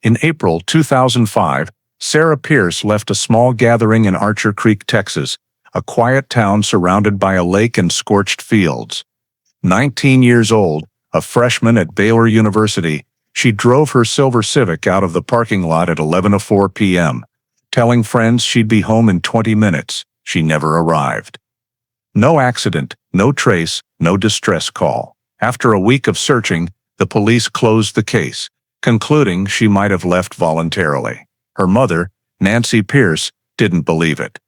In April 2005, Sarah Pierce left a small gathering in Archer Creek, Texas, a quiet town surrounded by a lake and scorched fields. 19 years old, a freshman at Baylor University, she drove her silver Civic out of the parking lot at 11:04 p.m., telling friends she'd be home in 20 minutes. She never arrived. No accident, no trace, no distress call. After a week of searching, the police closed the case, concluding she might have left voluntarily. Her mother, Nancy Pierce, didn't believe it.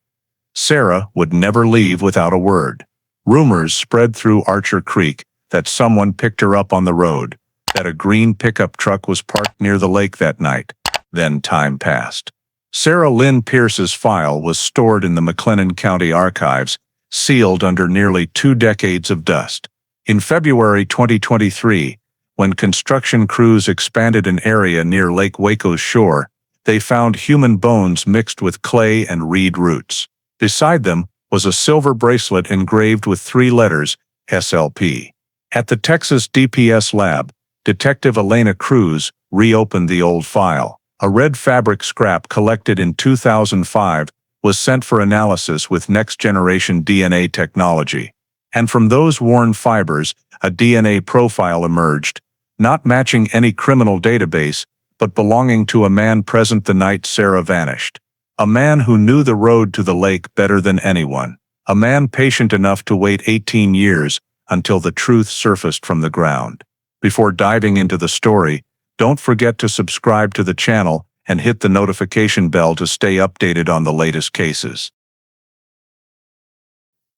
Sarah would never leave without a word. Rumors spread through Archer Creek that someone picked her up on the road, that a green pickup truck was parked near the lake that night. Then time passed. Sarah Lynn Pierce's file was stored in the McLennan County archives, sealed under nearly 2 decades of dust. In February 2023, when construction crews expanded an area near Lake Waco's shore, they found human bones mixed with clay and reed roots. Beside them was a silver bracelet engraved with 3 letters, SLP. At the Texas DPS lab, Detective Elena Cruz reopened the old file. A red fabric scrap collected in 2005 was sent for analysis with next-generation DNA technology. And from those worn fibers, a DNA profile emerged, not matching any criminal database, but belonging to a man present the night Sarah vanished. A man who knew the road to the lake better than anyone. A man patient enough to wait 18 years until the truth surfaced from the ground. Before diving into the story, don't forget to subscribe to the channel and hit the notification bell to stay updated on the latest cases.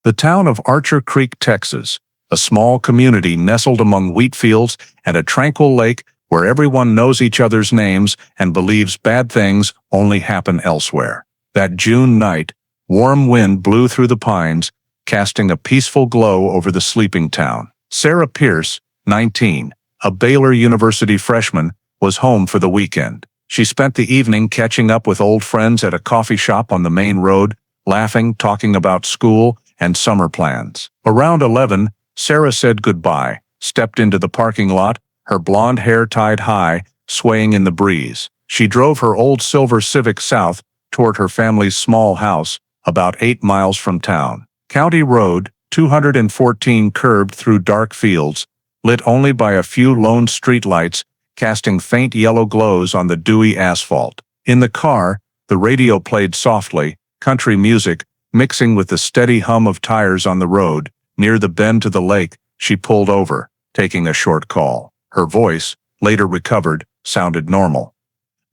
The town of Archer Creek, Texas, a small community nestled among wheat fields and a tranquil lake where everyone knows each other's names and believes bad things only happen elsewhere. That June night, warm wind blew through the pines, casting a peaceful glow over the sleeping town. Sarah Pierce, 19, a Baylor University freshman, was home for the weekend. She spent the evening catching up with old friends at a coffee shop on the main road, laughing, talking about school and summer plans. Around 11, Sarah said goodbye, stepped into the parking lot, her blonde hair tied high, swaying in the breeze. She drove her old silver Civic south toward her family's small house, about 8 miles from town. County Road 214 curved through dark fields, lit only by a few lone streetlights, casting faint yellow glows on the dewy asphalt. In the car, the radio played softly, country music, mixing with the steady hum of tires on the road. Near the bend to the lake, she pulled over, taking a short call. Her voice, later recovered, sounded normal.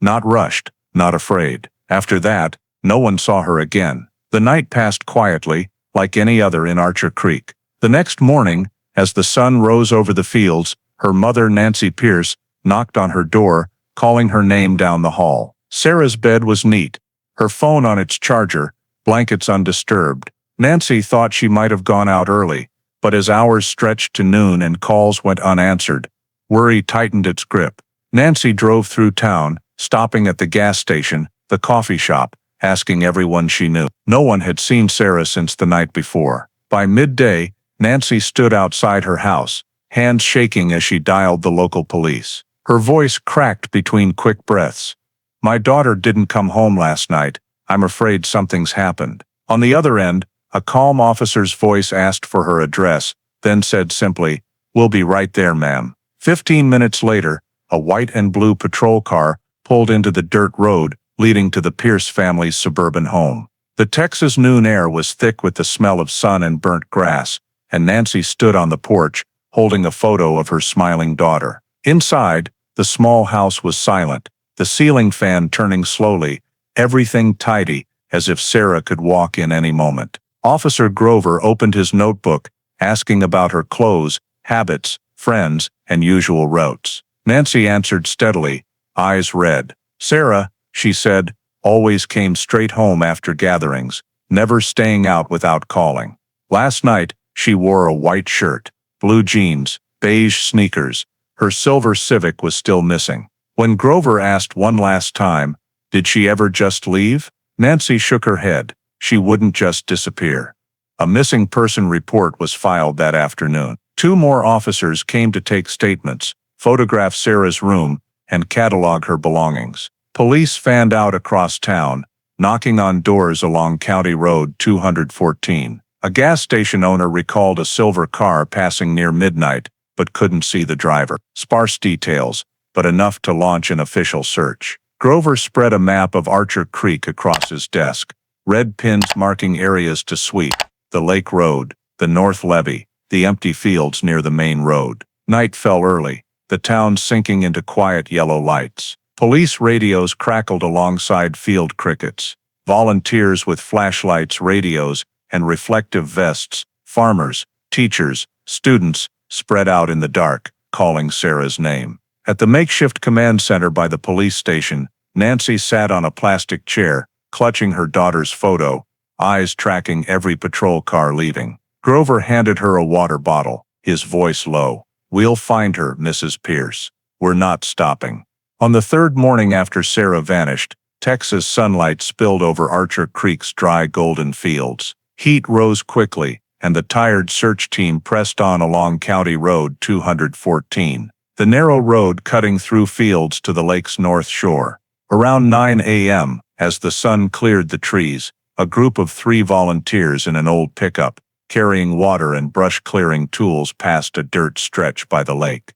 Not rushed, not afraid. After that, no one saw her again. The night passed quietly, like any other in Archer Creek. The next morning, as the sun rose over the fields, her mother, Nancy Pierce, knocked on her door, calling her name down the hall. Sarah's bed was neat, her phone on its charger, blankets undisturbed. Nancy thought she might have gone out early, but as hours stretched to noon and calls went unanswered, worry tightened its grip. Nancy drove through town, stopping at the gas station, the coffee shop, asking everyone she knew. No one had seen Sarah since the night before. By midday, Nancy stood outside her house, hands shaking as she dialed the local police. Her voice cracked between quick breaths. "My daughter didn't come home last night. I'm afraid something's happened." On the other end, a calm officer's voice asked for her address, then said simply, "We'll be right there, ma'am." 15 minutes later, a white and blue patrol car pulled into the dirt road leading to the Pierce family's suburban home. The Texas noon air was thick with the smell of sun and burnt grass, and Nancy stood on the porch, holding a photo of her smiling daughter. Inside, the small house was silent, the ceiling fan turning slowly, everything tidy, as if Sarah could walk in any moment. Officer Grover opened his notebook, asking about her clothes, habits, friends, and usual routes. Nancy answered steadily, eyes red. "Sarah," she said, "always came straight home after gatherings, never staying out without calling. Last night, she wore a white shirt, blue jeans, beige sneakers. Her silver Civic was still missing." When Grover asked one last time, "Did she ever just leave?" Nancy shook her head. She wouldn't just disappear. A missing person report was filed that afternoon. 2 more officers came to take statements, photograph Sarah's room, and catalog her belongings. Police fanned out across town, knocking on doors along County Road 214. A gas station owner recalled a silver car passing near midnight, but couldn't see the driver. Sparse details, but enough to launch an official search. Grover spread a map of Archer Creek across his desk, red pins marking areas to sweep: the Lake Road, the North Levee, the empty fields near the main road. Night fell early, the town sinking into quiet yellow lights. Police radios crackled alongside field crickets. Volunteers with flashlights, radios, and reflective vests, farmers, teachers, students, spread out in the dark, calling Sarah's name. At the makeshift command center by the police station, Nancy sat on a plastic chair, clutching her daughter's photo, eyes tracking every patrol car leaving. Grover handed her a water bottle, his voice low. "We'll find her, Mrs. Pierce. We're not stopping." On the third morning after Sarah vanished, Texas sunlight spilled over Archer Creek's dry golden fields. Heat rose quickly, and the tired search team pressed on along County Road 214, the narrow road cutting through fields to the lake's north shore. Around 9 a.m., as the sun cleared the trees, a group of 3 volunteers in an old pickup, carrying water and brush-clearing tools, passed a dirt stretch by the lake.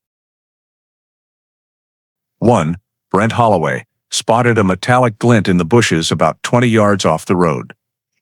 1. Brent Holloway spotted a metallic glint in the bushes about 20 yards off the road.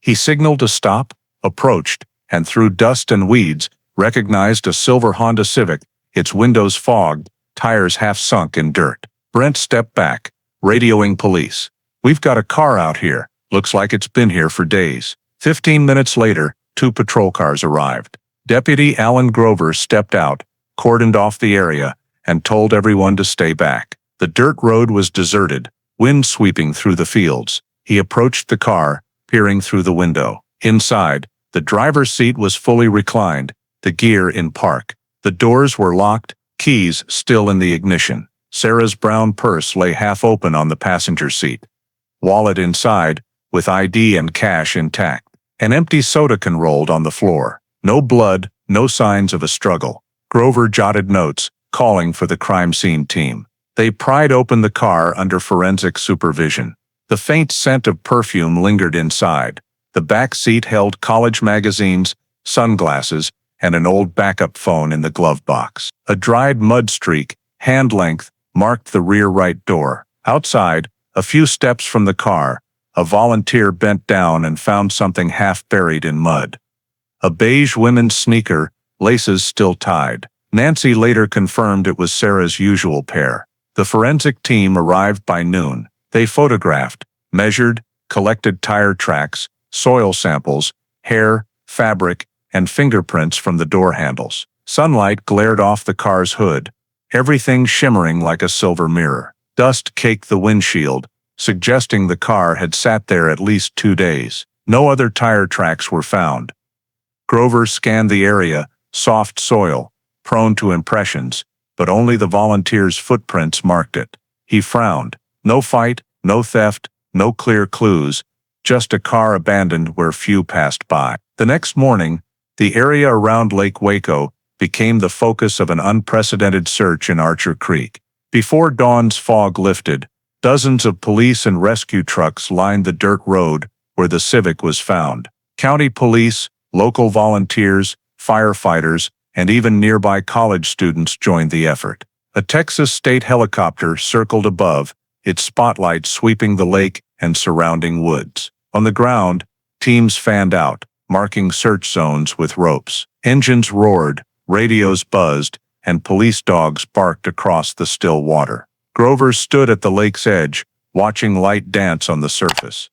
He signaled to stop, approached, and through dust and weeds, recognized a silver Honda Civic, its windows fogged, tires half sunk in dirt. Brent stepped back, radioing police. "We've got a car out here. Looks like it's been here for days." 15 minutes later, 2 patrol cars arrived. Deputy Alan Grover stepped out, cordoned off the area, and told everyone to stay back. The dirt road was deserted, wind sweeping through the fields. He approached the car, peering through the window. Inside, the driver's seat was fully reclined, the gear in park. The doors were locked, keys still in the ignition. Sarah's brown purse lay half open on the passenger seat. Wallet inside, with ID and cash intact. An empty soda can rolled on the floor. No blood, no signs of a struggle. Grover jotted notes, calling for the crime scene team. They pried open the car under forensic supervision. The faint scent of perfume lingered inside. The back seat held college magazines, sunglasses, and an old backup phone in the glove box. A dried mud streak, hand length, marked the rear right door. Outside, a few steps from the car, a volunteer bent down and found something half buried in mud. A beige women's sneaker, laces still tied. Nancy later confirmed it was Sarah's usual pair. The forensic team arrived by noon. They photographed, measured, collected tire tracks, soil samples, hair, fabric, and fingerprints from the door handles. Sunlight glared off the car's hood, everything shimmering like a silver mirror. Dust caked the windshield, suggesting the car had sat there at least 2 days. No other tire tracks were found. Grover scanned the area, soft soil, prone to impressions, but only the volunteers' footprints marked it. He frowned. No fight, no theft, no clear clues, just a car abandoned where few passed by. The next morning, the area around Lake Waco became the focus of an unprecedented search in Archer Creek. Before dawn's fog lifted, dozens of police and rescue trucks lined the dirt road where the Civic was found. County police, local volunteers, firefighters, and even nearby college students joined the effort. A Texas state helicopter circled above, its spotlight sweeping the lake and surrounding woods. On the ground, teams fanned out, marking search zones with ropes. Engines roared, radios buzzed, and police dogs barked across the still water. Grover stood at the lake's edge, watching light dance on the surface.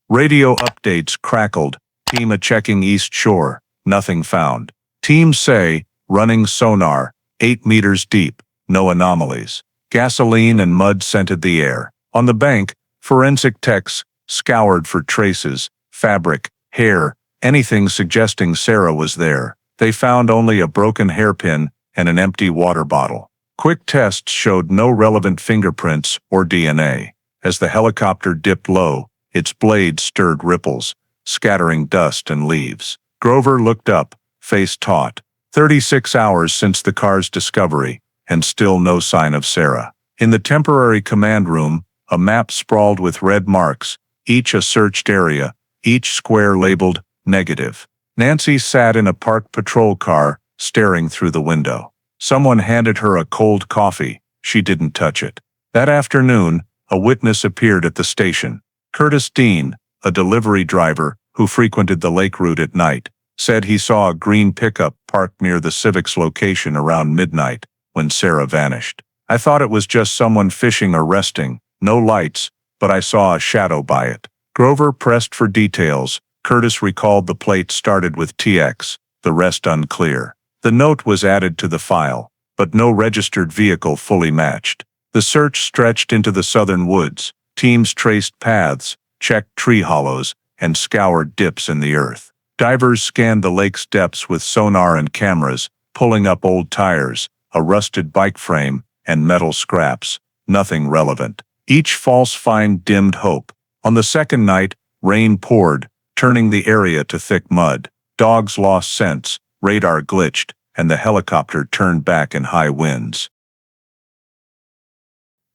Radio updates crackled, team checking east shore, nothing found. Teams say, running sonar, 8 meters deep, no anomalies. Gasoline and mud scented the air. On the bank, forensic techs scoured for traces, fabric, hair, anything suggesting Sarah was there. They found only a broken hairpin and an empty water bottle. Quick tests showed no relevant fingerprints or DNA. As the helicopter dipped low, its blades stirred ripples, scattering dust and leaves. Grover looked up, face taut. 36 hours since the car's discovery, and still no sign of Sarah. In the temporary command room, a map sprawled with red marks, each a searched area, each square labeled negative. Nancy sat in a parked patrol car, staring through the window. Someone handed her a cold coffee. She didn't touch it. That afternoon, a witness appeared at the station. Curtis Dean, a delivery driver who frequented the lake route at night, said he saw a green pickup parked near the Civic's location around midnight when Sarah vanished. I thought it was just someone fishing or resting, no lights, but I saw a shadow by it. Grover pressed for details. Curtis recalled the plate started with TX, the rest unclear. The note was added to the file, but no registered vehicle fully matched. The search stretched into the southern woods. Teams traced paths, checked tree hollows, and scoured dips in the earth. Divers scanned the lake's depths with sonar and cameras, pulling up old tires, a rusted bike frame, and metal scraps. Nothing relevant. Each false find dimmed hope. On the second night, rain poured, turning the area to thick mud. Dogs lost scents, radar glitched, and the helicopter turned back in high winds.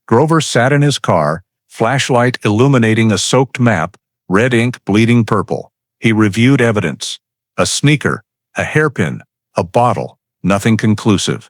Grover sat in his car, flashlight illuminating a soaked map, red ink bleeding purple. He reviewed evidence. A sneaker, a hairpin, a bottle, nothing conclusive.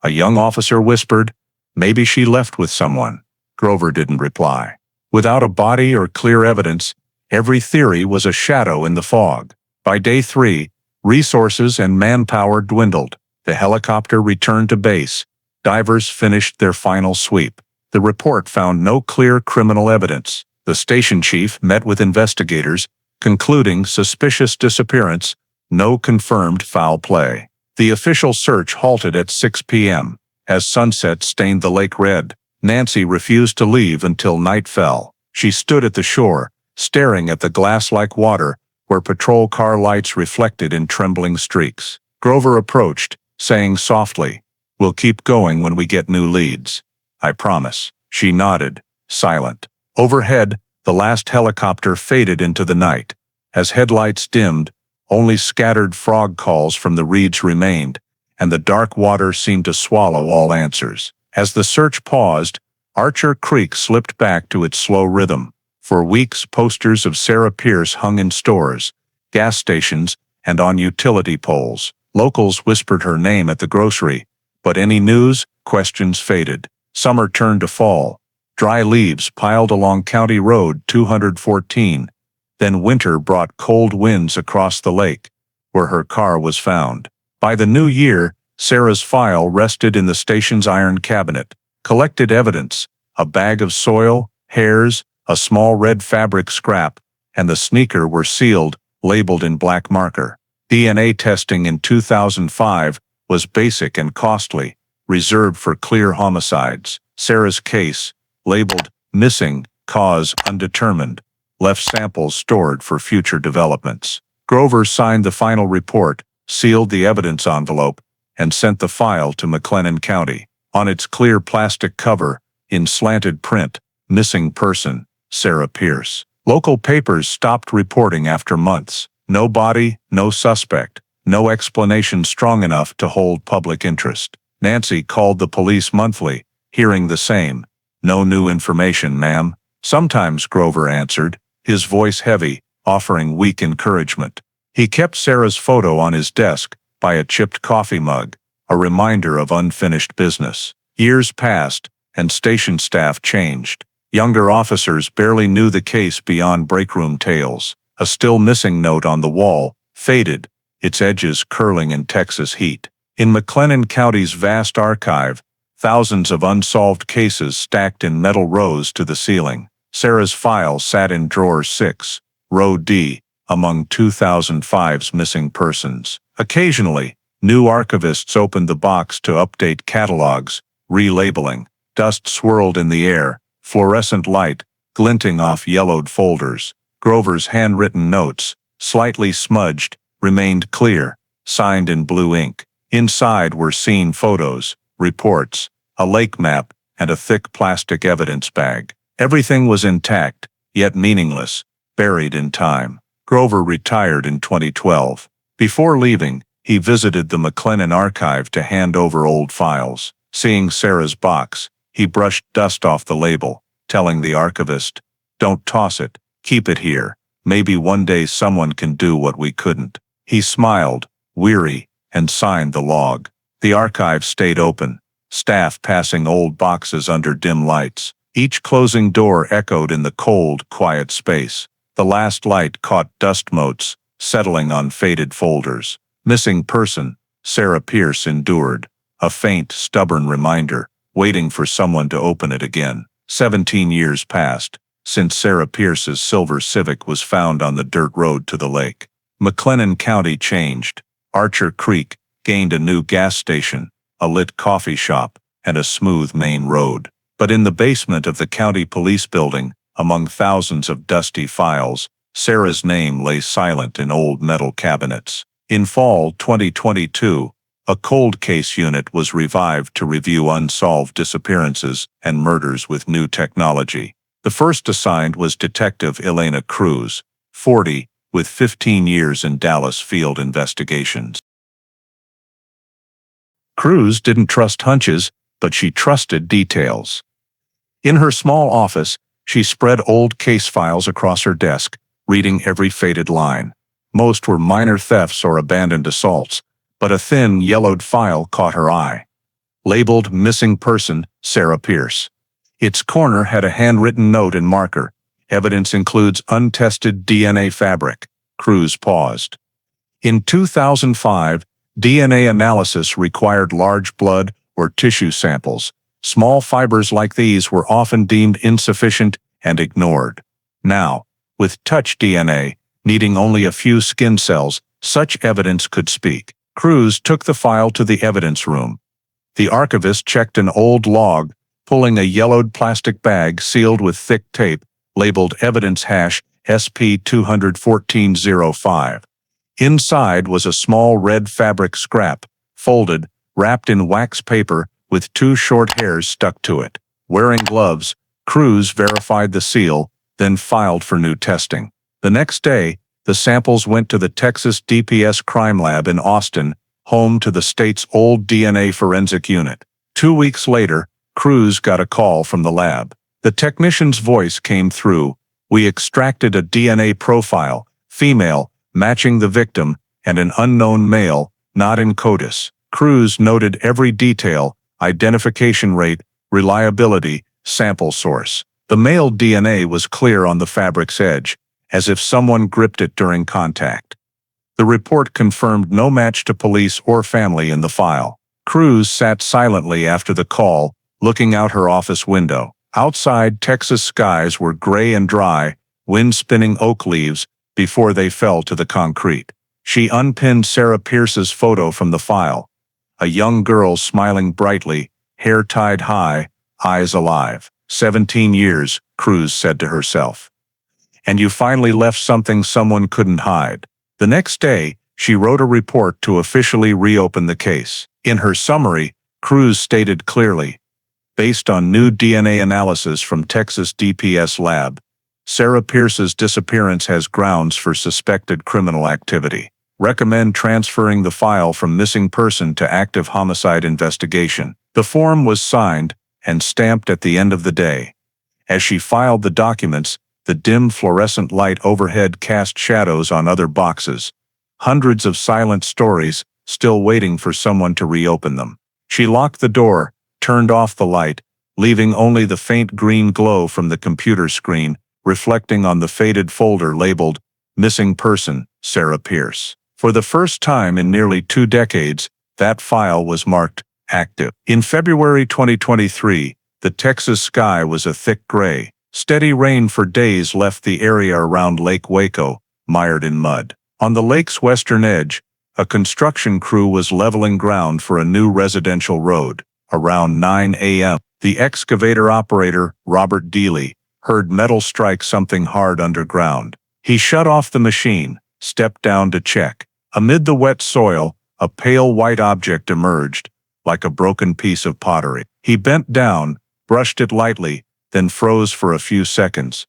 A young officer whispered, "Maybe she left with someone." Grover didn't reply. Without a body or clear evidence, every theory was a shadow in the fog. By day 3, resources and manpower dwindled. The helicopter returned to base. Divers finished their final sweep. The report found no clear criminal evidence. The station chief met with investigators, concluding suspicious disappearance, no confirmed foul play. The official search halted at 6 p.m. As sunset stained the lake red, Nancy refused to leave until night fell. She stood at the shore, staring at the glass-like water where patrol car lights reflected in trembling streaks. Grover approached, saying softly, "We'll keep going when we get new leads. I promise." She nodded, silent. Overhead, the last helicopter faded into the night. As headlights dimmed, only scattered frog calls from the reeds remained, and the dark water seemed to swallow all answers. As the search paused, Archer Creek slipped back to its slow rhythm. For weeks, posters of Sarah Pierce hung in stores, gas stations, and on utility poles. Locals whispered her name at the grocery, but any news, questions faded. Summer turned to fall. Dry leaves piled along County Road 214. Then winter brought cold winds across the lake, where her car was found. By the new year, Sarah's file rested in the station's iron cabinet. Collected evidence, a bag of soil, hairs, a small red fabric scrap, and the sneaker were sealed, labeled in black marker. DNA testing in 2005 was basic and costly, reserved for clear homicides. Sarah's case, labeled missing, cause undetermined, left samples stored for future developments. Grover signed the final report, sealed the evidence envelope, and sent the file to McLennan County. On its clear plastic cover, in slanted print, "Missing person, Sarah Pierce." Local papers stopped reporting after months. No body, no suspect, no explanation strong enough to hold public interest. Nancy called the police monthly, hearing the same. "No new information, ma'am." Sometimes Grover answered, his voice heavy, offering weak encouragement. He kept Sarah's photo on his desk, by a chipped coffee mug, a reminder of unfinished business. Years passed, and station staff changed. Younger officers barely knew the case beyond breakroom tales. A still missing note on the wall, faded, its edges curling in Texas heat. In McLennan County's vast archive, thousands of unsolved cases stacked in metal rows to the ceiling. Sarah's file sat in drawer 6, row D, among 2005's missing persons. Occasionally, new archivists opened the box to update catalogs, relabeling. Dust swirled in the air, fluorescent light, glinting off yellowed folders. Grover's handwritten notes, slightly smudged, remained clear, signed in blue ink. Inside were seen photos, reports, a lake map, and a thick plastic evidence bag. Everything was intact, yet meaningless, buried in time. Grover retired in 2012. Before leaving, he visited the McLennan archive to hand over old files. Seeing Sarah's box, He brushed dust off the label, telling the archivist, "Don't toss it, keep it here. Maybe one day someone can do what we couldn't." He smiled, weary, and signed the log. The archive stayed open, staff passing old boxes under dim lights. Each closing door echoed in the cold, quiet space. The last light caught dust motes, settling on faded folders. Missing person, Sarah Pierce endured, a faint, stubborn reminder, waiting for someone to open it again. 17 years passed since Sarah Pierce's silver Civic was found on the dirt road to the lake. McLennan County changed. Archer Creek gained a new gas station, a lit coffee shop, and a smooth main road. But in the basement of the county police building, among thousands of dusty files, Sarah's name lay silent in old metal cabinets. In fall 2022, a cold case unit was revived to review unsolved disappearances and murders with new technology. The first assigned was Detective Elena Cruz, 40, with 15 years in Dallas field investigations. Cruz didn't trust hunches, but she trusted details. In her small office, she spread old case files across her desk, reading every faded line. Most were minor thefts or abandoned assaults, but a thin, yellowed file caught her eye. Labeled Missing Person, Sarah Pierce. Its corner had a handwritten note in marker. Evidence includes untested DNA fabric. Cruz paused. In 2005, DNA analysis required large blood or tissue samples. Small fibers like these were often deemed insufficient and ignored. Now, with touch DNA, needing only a few skin cells, such evidence could speak. Cruz took the file to the evidence room. The archivist checked an old log, pulling a yellowed plastic bag sealed with thick tape, labeled evidence hash SP21405. Inside was a small red fabric scrap, folded, wrapped in wax paper, with two short hairs stuck to it. Wearing gloves, Cruz verified the seal, then filed for new testing. The next day, the samples went to the Texas DPS crime lab in Austin, home to the state's old DNA forensic unit. 2 weeks later, Cruz got a call from the lab. The technician's voice came through. "We extracted a DNA profile, female, matching the victim, and an unknown male, not in CODIS." Cruz noted every detail: identification rate, reliability, sample source. The male DNA was clear on the fabric's edge, as if someone gripped it during contact. The report confirmed no match to police or family in the file. Cruz sat silently after the call, looking out her office window. Outside, Texas skies were gray and dry, wind spinning oak leaves before they fell to the concrete. She unpinned Sarah Pierce's photo from the file. A young girl smiling brightly, hair tied high, eyes alive. 17 years, Cruz said to herself. And you finally left something someone couldn't hide. The next day, she wrote a report to officially reopen the case. In her summary, Cruz stated clearly, based on new DNA analysis from Texas DPS lab, Sarah Pierce's disappearance has grounds for suspected criminal activity. Recommend transferring the file from missing person to active homicide investigation. The form was signed and stamped at the end of the day. As she filed the documents, the dim fluorescent light overhead cast shadows on other boxes. Hundreds of silent stories, still waiting for someone to reopen them. She locked the door, turned off the light, leaving only the faint green glow from the computer screen, reflecting on the faded folder labeled Missing Person, Sarah Pierce. For the first time in nearly 2 decades, that file was marked active. In February 2023, the Texas sky was a thick gray. Steady rain for days left the area around Lake Waco, mired in mud. On the lake's western edge, a construction crew was leveling ground for a new residential road. Around 9 a.m., the excavator operator, Robert Dealey, heard metal strike something hard underground. He shut off the machine, stepped down to check. Amid the wet soil, a pale white object emerged, like a broken piece of pottery. He bent down, brushed it lightly, then froze for a few seconds.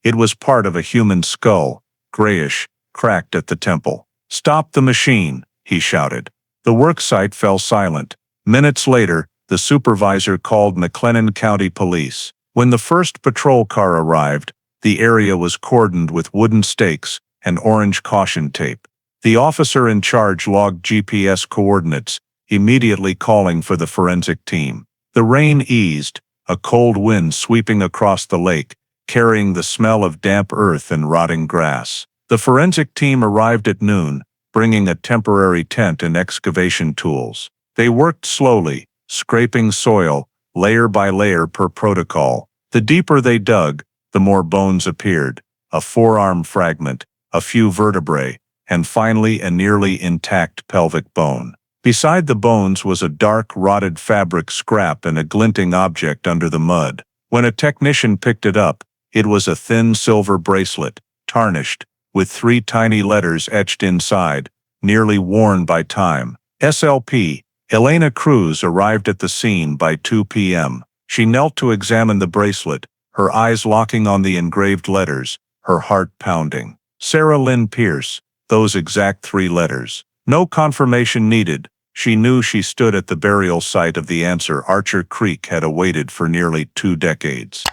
It was part of a human skull, grayish, cracked at the temple. "Stop the machine," he shouted. The worksite fell silent. Minutes later, the supervisor called McLennan County Police. When the first patrol car arrived, the area was cordoned with wooden stakes and orange caution tape. The officer in charge logged GPS coordinates, immediately calling for the forensic team. The rain eased, a cold wind sweeping across the lake, carrying the smell of damp earth and rotting grass. The forensic team arrived at noon, bringing a temporary tent and excavation tools. They worked slowly, scraping soil, layer by layer per protocol. The deeper they dug, the more bones appeared, a forearm fragment, a few vertebrae, and finally a nearly intact pelvic bone. Beside the bones was a dark, rotted fabric scrap and a glinting object under the mud. When a technician picked it up, it was a thin silver bracelet, tarnished, with 3 tiny letters etched inside, nearly worn by time. SLP. Elena Cruz arrived at the scene by 2 p.m. She knelt to examine the bracelet, her eyes locking on the engraved letters, her heart pounding. Sarah Lynn Pierce, those exact 3 letters. No confirmation needed. She knew she stood at the burial site of the answer Archer Creek had awaited for nearly 2 decades.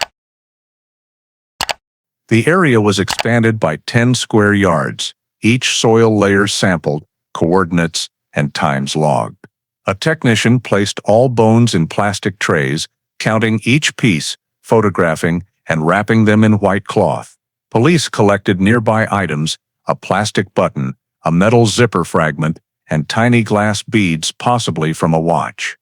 The area was expanded by 10 square yards, each soil layer sampled, coordinates, and times logged. A technician placed all bones in plastic trays, counting each piece, photographing, and wrapping them in white cloth. Police collected nearby items, a plastic button, a metal zipper fragment, and tiny glass beads possibly from a watch.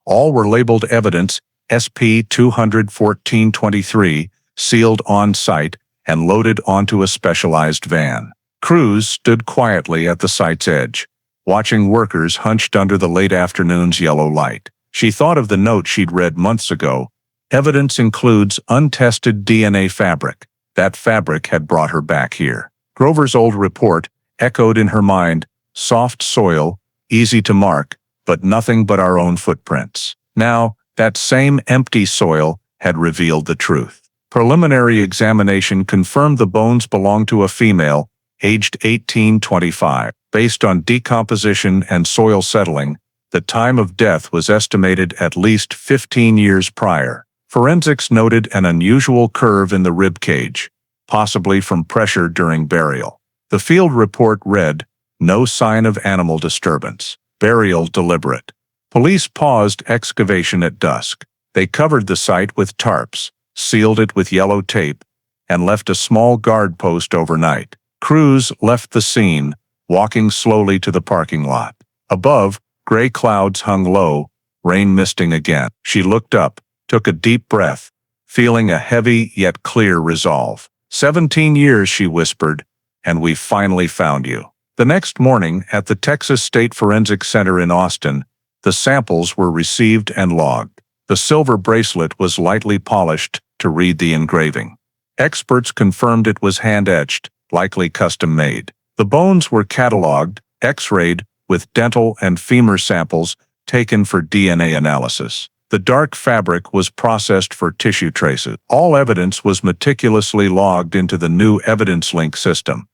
All were labeled evidence SP-214-23, sealed on-site, and loaded onto a specialized van. Cruz stood quietly at the site's edge, watching workers hunched under the late afternoon's yellow light. She thought of the note she'd read months ago. Evidence includes untested DNA fabric. That fabric had brought her back here. Grover's old report echoed in her mind, soft soil, easy to mark, but nothing but our own footprints. Now, that same empty soil had revealed the truth. Preliminary examination confirmed the bones belonged to a female, aged 18-25. Based on decomposition and soil settling, the time of death was estimated at least 15 years prior. Forensics noted an unusual curve in the rib cage, possibly from pressure during burial. The field report read, "No sign of animal disturbance. Burial deliberate." Police paused excavation at dusk. They covered the site with tarps, sealed it with yellow tape, and left a small guard post overnight. Cruz left the scene, walking slowly to the parking lot. Above, gray clouds hung low, rain misting again. She looked up, took a deep breath, feeling a heavy yet clear resolve. 17 years, she whispered, and we finally found you. The next morning, at the Texas State Forensic Center in Austin, the samples were received and logged. The silver bracelet was lightly polished to read the engraving. Experts confirmed it was hand-etched, likely custom-made. The bones were cataloged, X-rayed, with dental and femur samples taken for DNA analysis. The dark fabric was processed for tissue traces. All evidence was meticulously logged into the new Evidence Link system,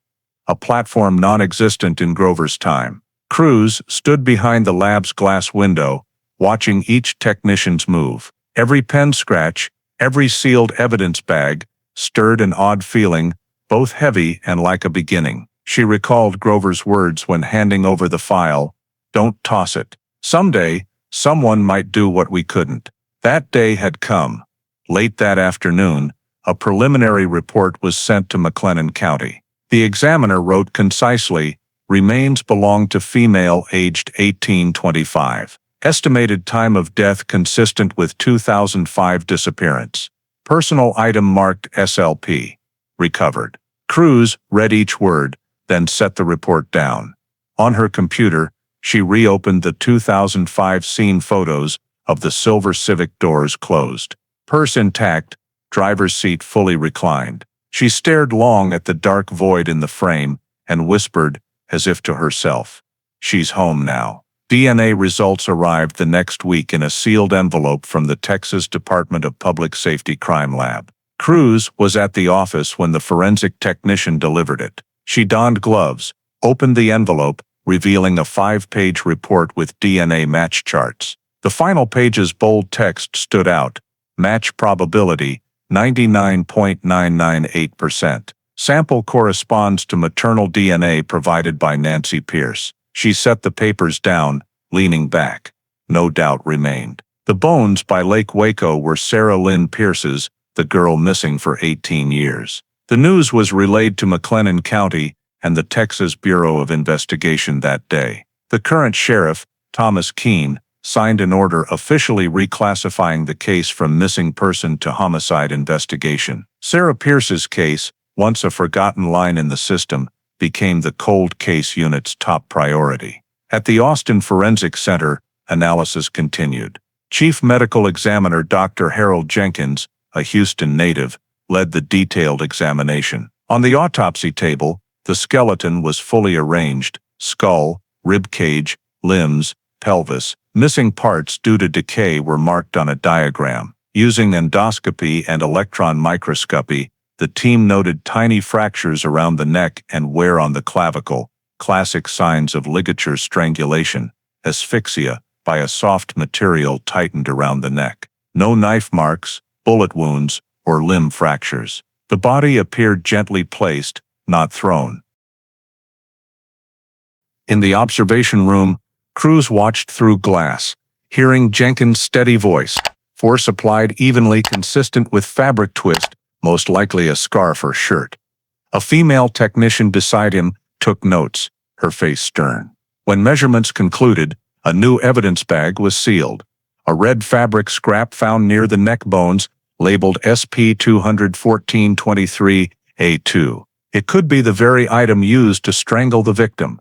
a platform non-existent in Grover's time. Cruz stood behind the lab's glass window, watching each technician's move. Every pen scratch, every sealed evidence bag, stirred an odd feeling, both heavy and like a beginning. She recalled Grover's words when handing over the file, "Don't toss it. Someday, someone might do what we couldn't." That day had come. Late that afternoon, a preliminary report was sent to McLennan County. The examiner wrote concisely, "Remains belong to female aged 18-25. Estimated time of death consistent with 2005 disappearance. Personal item marked SLP. Recovered." Cruz read each word, then set the report down. On her computer, she reopened the 2005 scene photos of the silver Civic doors closed. Purse intact, driver's seat fully reclined. She stared long at the dark void in the frame and whispered, as if to herself, "She's home now." DNA results arrived the next week in a sealed envelope from the Texas Department of Public Safety Crime Lab. Cruz was at the office when the forensic technician delivered it. She donned gloves, opened the envelope, revealing a 5-page report with DNA match charts. The final page's bold text stood out. Match probability, 99.998%. Sample corresponds to maternal DNA provided by Nancy Pierce. She set the papers down, leaning back. No doubt remained. The bones by Lake Waco were Sarah Lynn Pierce's, the girl missing for 18 years. The news was relayed to McLennan County and the Texas Bureau of Investigation that day. The current sheriff, Thomas Keene, signed an order officially reclassifying the case from missing person to homicide investigation. Sarah Pierce's case, once a forgotten line in the system, became the cold case unit's top priority. At the Austin Forensic Center, analysis continued. Chief Medical Examiner Dr. Harold Jenkins, a Houston native, led the detailed examination. On the autopsy table, the skeleton was fully arranged: skull, rib cage, limbs, pelvis. Missing parts due to decay were marked on a diagram. Using endoscopy and electron microscopy, the team noted tiny fractures around the neck and wear on the clavicle, classic signs of ligature strangulation, asphyxia, by a soft material tightened around the neck. No knife marks, bullet wounds, or limb fractures. The body appeared gently placed, not thrown. In the observation room, crews watched through glass, hearing Jenkins' steady voice, force applied evenly consistent with fabric twist, most likely a scarf or shirt. A female technician beside him took notes, her face stern. When measurements concluded, a new evidence bag was sealed. A red fabric scrap found near the neck bones, labeled SP-214-23A2. It could be the very item used to strangle the victim.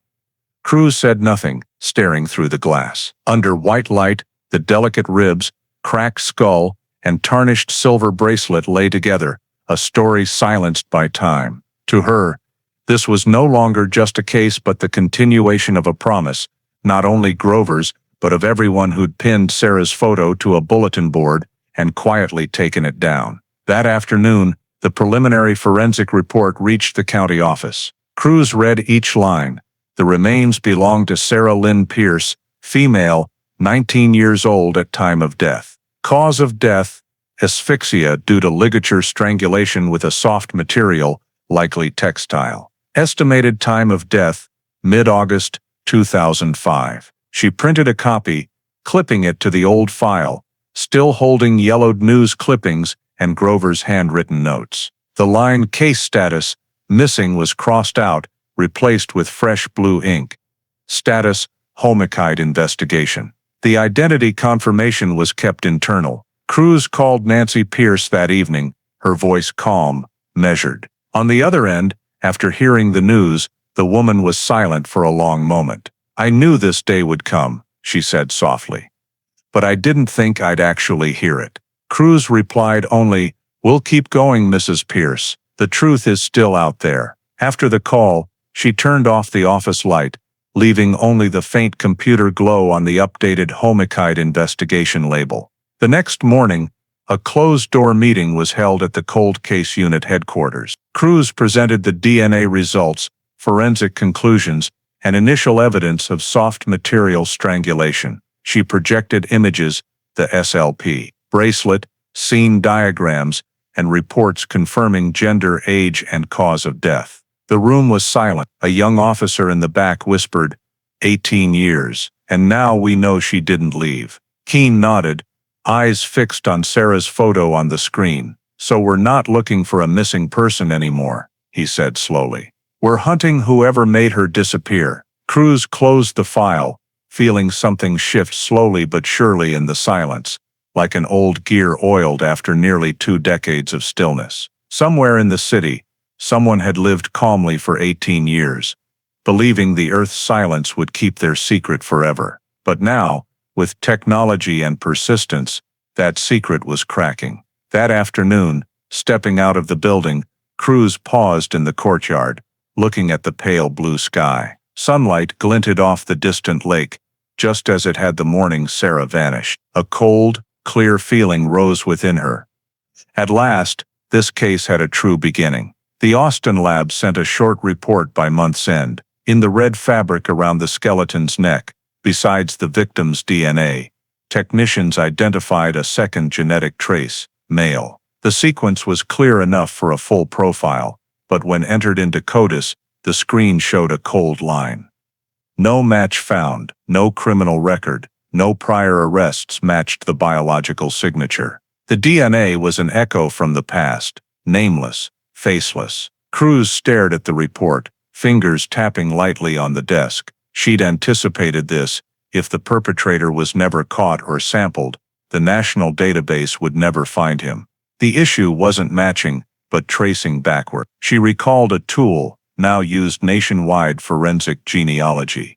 Crews said nothing, staring through the glass. Under white light, the delicate ribs, cracked skull, and tarnished silver bracelet lay together, a story silenced by time. To her, this was no longer just a case but the continuation of a promise, not only Grover's, but of everyone who'd pinned Sarah's photo to a bulletin board and quietly taken it down. That afternoon, the preliminary forensic report reached the county office. Crews read each line. The remains belonged to Sarah Lynn Pierce, female, 19 years old at time of death. Cause of death, asphyxia due to ligature strangulation with a soft material, likely textile. Estimated time of death, mid-August 2005. She printed a copy, clipping it to the old file, still holding yellowed news clippings and Grover's handwritten notes. The line "Case status, missing" was crossed out, replaced with fresh blue ink. Status, homicide investigation. The identity confirmation was kept internal. Crews called Nancy Pierce that evening, her voice calm, measured. On the other end, after hearing the news, the woman was silent for a long moment. "I knew this day would come," she said softly. "But I didn't think I'd actually hear it." Crews replied only, "We'll keep going, Mrs. Pierce. The truth is still out there." After the call, she turned off the office light, leaving only the faint computer glow on the updated homicide investigation label. The next morning, a closed-door meeting was held at the cold case unit headquarters. Crews presented the DNA results, forensic conclusions, and initial evidence of soft material strangulation. She projected images, the SLP, bracelet, scene diagrams, and reports confirming gender, age, and cause of death. The room was silent. A young officer in the back whispered, 18 years, and now we know she didn't leave. Keene nodded, eyes fixed on Sarah's photo on the screen. "So we're not looking for a missing person anymore," he said slowly. "We're hunting whoever made her disappear." Crews closed the file, feeling something shift slowly but surely in the silence, like an old gear oiled after nearly 2 decades of stillness. Somewhere in the city, someone had lived calmly for 18 years, believing the Earth's silence would keep their secret forever. But now, with technology and persistence, that secret was cracking. That afternoon, stepping out of the building, Crews paused in the courtyard, looking at the pale blue sky. Sunlight glinted off the distant lake, just as it had the morning Sarah vanished. A cold, clear feeling rose within her. At last, this case had a true beginning. The Austin lab sent a short report by month's end. In the red fabric around the skeleton's neck, besides the victim's DNA, Technicians identified a second genetic trace, male. The sequence was clear enough for a full profile, but when entered into CODIS, the screen showed a cold line. No match found, no criminal record, no prior arrests matched the biological signature. The DNA was an echo from the past, nameless, faceless. Cruz stared at the report, fingers tapping lightly on the desk. She'd anticipated this. If the perpetrator was never caught or sampled, the national database would never find him. The issue wasn't matching, but tracing backward. She recalled a tool, now used nationwide: forensic genealogy.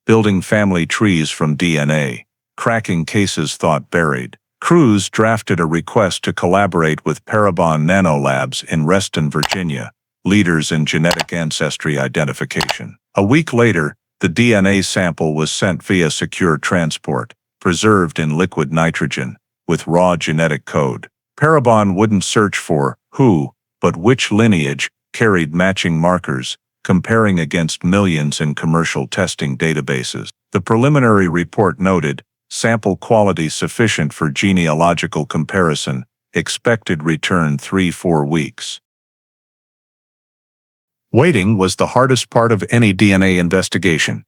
Building family trees from DNA, cracking cases thought buried. Cruz drafted a request to collaborate with Parabon Nanolabs in Reston, Virginia, leaders in genetic ancestry identification. A week later, the DNA sample was sent via secure transport, preserved in liquid nitrogen, with raw genetic code. Parabon wouldn't search for who, but which lineage carried matching markers, comparing against millions in commercial testing databases. The preliminary report noted, sample quality sufficient for genealogical comparison, expected return 3-4 weeks. Waiting was the hardest part of any DNA investigation.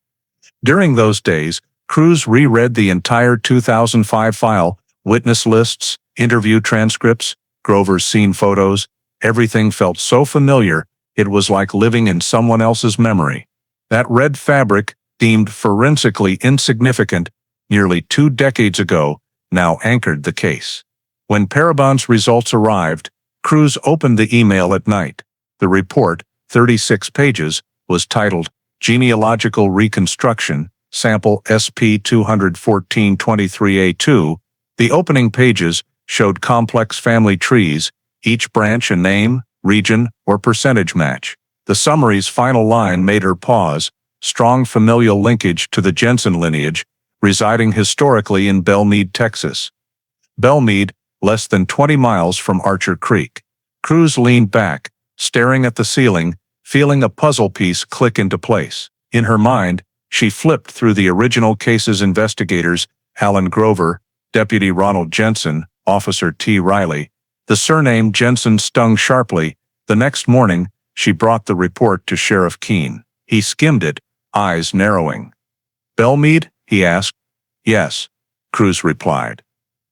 During those days, Cruz reread the entire 2005 file, witness lists, interview transcripts, Grover's scene photos. Everything felt so familiar, it was like living in someone else's memory. That red fabric, deemed forensically insignificant nearly 2 decades ago, now anchored the case. When Parabon's results arrived, Cruz opened the email at night. The report, 36 pages, was titled Genealogical Reconstruction, Sample SP214-23A2. The opening pages showed complex family trees, each branch a name, region, or percentage match. The summary's final line made her pause: strong familial linkage to the Jensen lineage, residing historically in Belmead, Texas. Belmead, less than 20 miles from Archer Creek. Cruz leaned back, staring at the ceiling, feeling a puzzle piece click into place. In her mind, she flipped through the original case's investigators: Alan Grover, Deputy Ronald Jensen, Officer T. Riley. The surname Jensen stung sharply. The next morning, she brought the report to Sheriff Keene. He skimmed it, eyes narrowing. "Belmead?" he asked. "Yes," Cruz replied.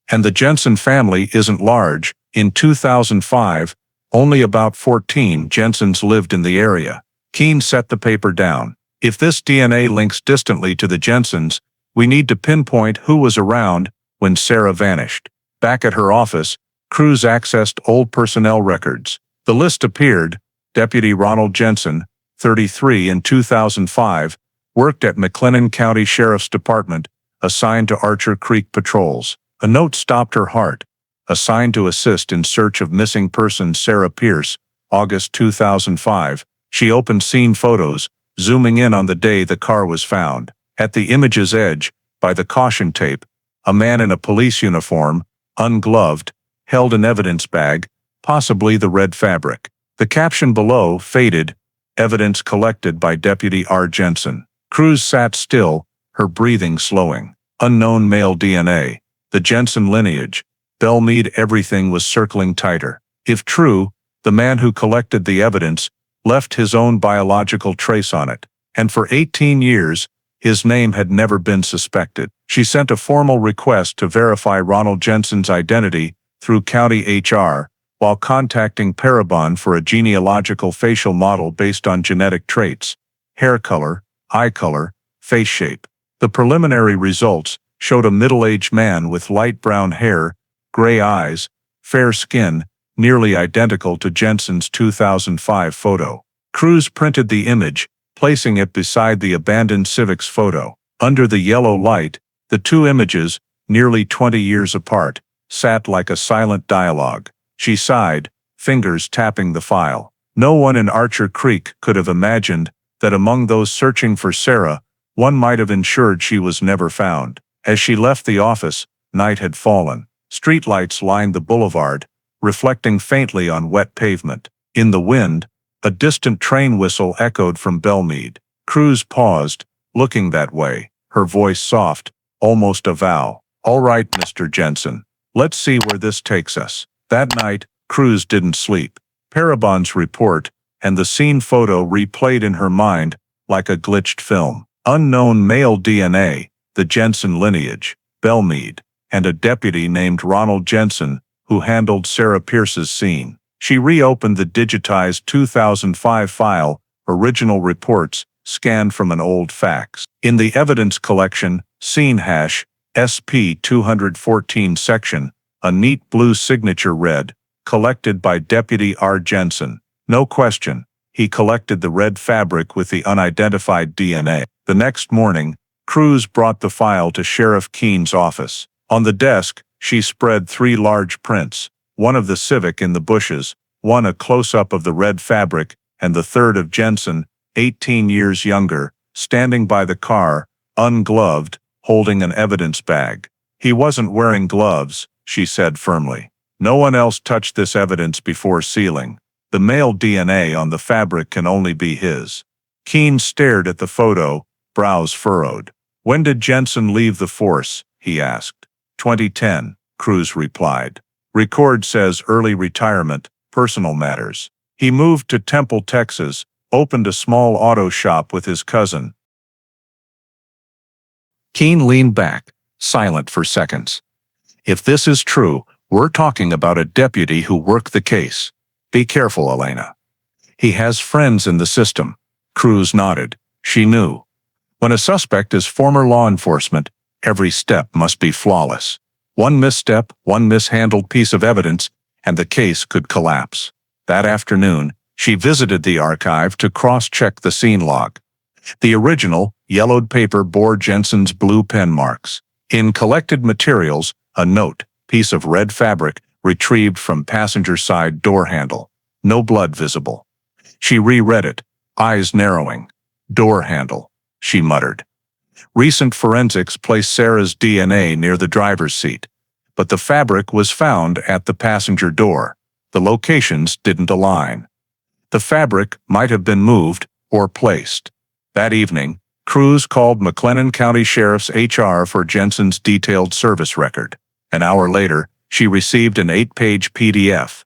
"And the Jensen family isn't large. In 2005, only about 14 Jensens lived in the area." Keene set the paper down. "If this DNA links distantly to the Jensens, we need to pinpoint who was around when Sarah vanished." Back at her office, Cruz accessed old personnel records. The list appeared: Deputy Ronald Jensen, 33 in 2005, worked at McLennan County Sheriff's Department, assigned to Archer Creek patrols. A note stopped her heart. Assigned to assist in search of missing person Sarah Pierce, August 2005. She opened scene photos, zooming in on the day the car was found. At the image's edge, by the caution tape, a man in a police uniform, ungloved, held an evidence bag, possibly the red fabric. The caption below, faded, "Evidence collected by Deputy R. Jensen." Cruz sat still, her breathing slowing. Unknown male DNA. The Jensen lineage. Belmead. Everything was circling tighter. If true, the man who collected the evidence left his own biological trace on it. And for 18 years, his name had never been suspected. She sent a formal request to verify Ronald Jensen's identity through county HR, while contacting Parabon for a genealogical facial model based on genetic traits: hair color, eye color, face shape. The preliminary results showed a middle-aged man with light brown hair, gray eyes, fair skin, nearly identical to Jensen's 2005 photo. Cruz printed the image, placing it beside the abandoned Civic's photo. Under the yellow light, the two images, nearly 20 years apart, sat like a silent dialogue. She sighed, fingers tapping the file. No one in Archer Creek could have imagined that among those searching for Sarah, one might have ensured she was never found. As she left the office, night had fallen. Streetlights lined the boulevard, reflecting faintly on wet pavement. In the wind, a distant train whistle echoed from Belmead. Cruz paused, looking that way, her voice soft, almost a vow. All right, Mr. Jensen. Let's see where this takes us. That night, Cruz didn't sleep. Parabon's report and the scene photo replayed in her mind like a glitched film. Unknown male DNA, the Jensen lineage, Belmead, and a deputy named Ronald Jensen who handled Sarah Pierce's scene. She reopened the digitized 2005 file, original reports, scanned from an old fax. In the evidence collection, scene hash, SP-214 section, a neat blue signature read, collected by Deputy R. Jensen. No question, he collected the red fabric with the unidentified DNA. The next morning, Cruz brought the file to Sheriff Keene's office. On the desk, she spread 3 large prints, one of the Civic in the bushes, one a close-up of the red fabric, and the third of Jensen, 18 years younger, standing by the car, ungloved, holding an evidence bag. He wasn't wearing gloves, she said firmly. No one else touched this evidence before sealing. The male DNA on the fabric can only be his. Keene stared at the photo, brows furrowed. When did Jensen leave the force? He asked. 2010, Cruz replied. Record says early retirement, personal matters. He moved to Temple, Texas, opened a small auto shop with his cousin. Keene leaned back, silent for seconds. If this is true, we're talking about a deputy who worked the case. Be careful, Elena. He has friends in the system. Cruz nodded. She knew. When a suspect is former law enforcement, every step must be flawless. One misstep, one mishandled piece of evidence, and the case could collapse. That afternoon, she visited the archive to cross-check the scene log. The original, yellowed paper bore Jensen's blue pen marks. In collected materials, a note, piece of red fabric, retrieved from passenger side door handle. No blood visible. She reread it, eyes narrowing. Door handle, she muttered. Recent forensics placed Sarah's DNA near the driver's seat, but the fabric was found at the passenger door. The locations didn't align. The fabric might have been moved or placed. That evening, Cruz called McLennan County Sheriff's HR for Jensen's detailed service record. An hour later, she received an 8-page PDF.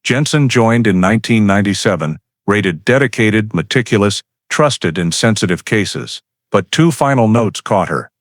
Jensen joined in 1997, rated dedicated, meticulous, trusted in sensitive cases. But 2 final notes caught her.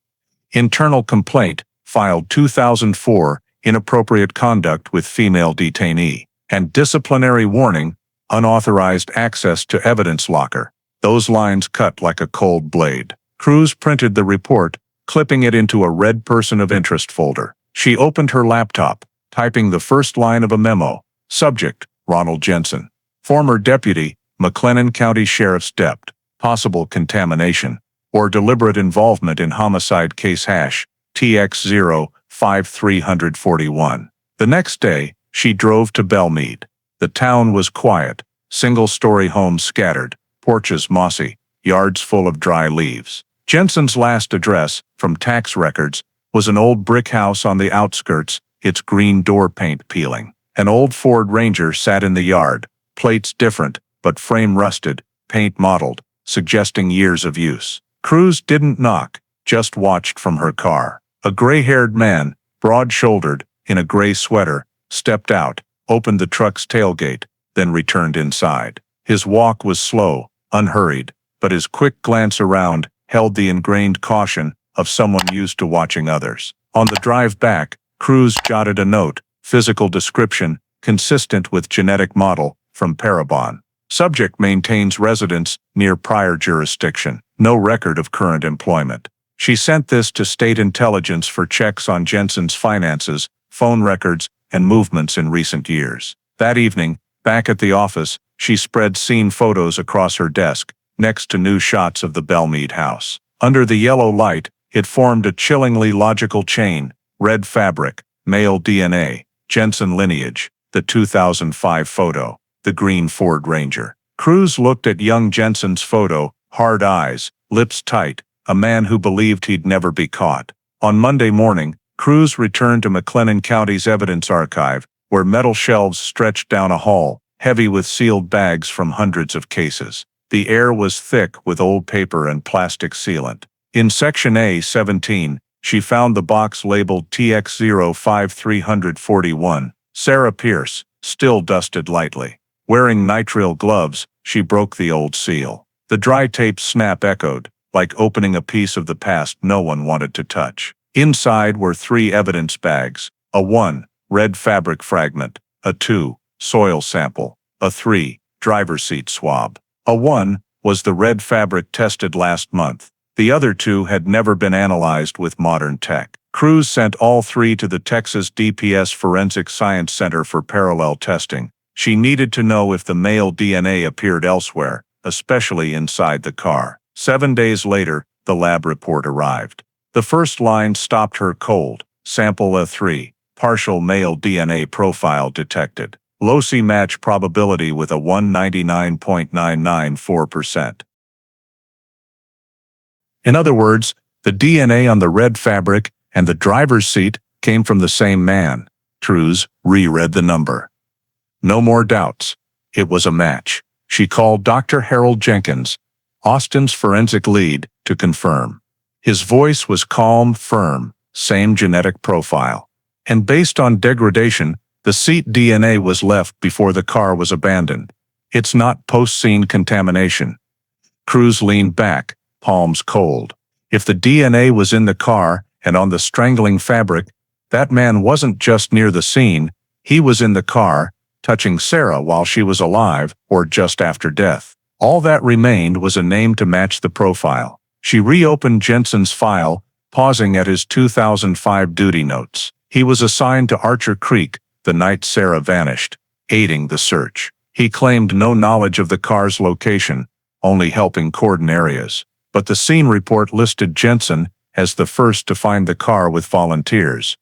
Internal complaint, filed 2004, inappropriate conduct with female detainee. And disciplinary warning, unauthorized access to evidence locker. Those lines cut like a cold blade. Cruz printed the report, clipping it into a red person of interest folder. She opened her laptop, typing the first line of a memo. Subject, Ronald Jensen. Former deputy, McLennan County Sheriff's Dept. Possible contamination or deliberate involvement in homicide case hash, TX05341. The next day, she drove to Belmead. The town was quiet, single-story homes scattered, porches mossy, yards full of dry leaves. Jensen's last address, from tax records, was an old brick house on the outskirts, its green door paint peeling. An old Ford Ranger sat in the yard, plates different, but frame rusted, paint mottled, suggesting years of use. Cruz didn't knock, just watched from her car. A gray-haired man, broad-shouldered, in a gray sweater, stepped out, opened the truck's tailgate, then returned inside. His walk was slow, unhurried, but his quick glance around held the ingrained caution of someone used to watching others. On the drive back, Cruz jotted a note, physical description, consistent with genetic model, from Parabon. Subject maintains residence near prior jurisdiction. No record of current employment. She sent this to state intelligence for checks on Jensen's finances, phone records, and movements in recent years. That evening, back at the office, she spread scene photos across her desk, next to new shots of the Belmead house. Under the yellow light, it formed a chillingly logical chain: red fabric, male DNA, Jensen lineage, the 2005 photo, the green Ford Ranger. Cruz looked at young Jensen's photo, hard eyes, lips tight, a man who believed he'd never be caught. On Monday morning, Cruz returned to McLennan County's evidence archive, where metal shelves stretched down a hall, heavy with sealed bags from hundreds of cases. The air was thick with old paper and plastic sealant. In Section A-17, she found the box labeled TX05341. Sarah Pierce, still dusted lightly. Wearing nitrile gloves, she broke the old seal. The dry tape snap echoed, like opening a piece of the past no one wanted to touch. Inside were 3 evidence bags: a 1, red fabric fragment; a 2, soil sample; a 3, driver's seat swab. A 1 was the red fabric tested last month. The other 2 had never been analyzed with modern tech. Crews sent all 3 to the Texas DPS Forensic Science Center for parallel testing. She needed to know if the male DNA appeared elsewhere, especially inside the car. 7 days later, the lab report arrived. The first line stopped her cold. Sample A3, partial male DNA profile detected. Loci match probability with a 199.994%. In other words, the DNA on the red fabric and the driver's seat came from the same man. Crews reread the number. No more doubts. It was a match. She called Dr. Harold Jenkins, Austin's forensic lead, to confirm. His voice was calm, firm, same genetic profile. And based on degradation, the seat DNA was left before the car was abandoned. It's not post-scene contamination. Crews leaned back, palms cold. If the DNA was in the car and on the strangling fabric, that man wasn't just near the scene, he was in the car, touching Sarah while she was alive or just after death. All that remained was a name to match the profile. She reopened Jensen's file, pausing at his 2005 duty notes. He was assigned to Archer Creek the night Sarah vanished, aiding the search. He claimed no knowledge of the car's location, only helping cordon areas. But the scene report listed Jensen as the first to find the car with volunteers.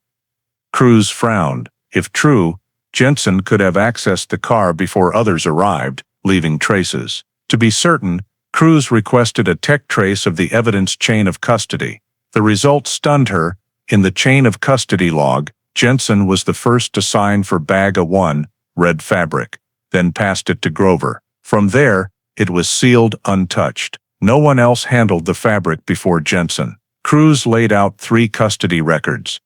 Crews frowned. If true, Jensen could have accessed the car before others arrived, leaving traces. To be certain, Crews requested a tech trace of the evidence chain of custody. The result stunned her. In the chain of custody log, Jensen was the first to sign for bag A1, red fabric, then passed it to Grover. From there, it was sealed untouched. No one else handled the fabric before Jensen. Crews laid out 3 custody records: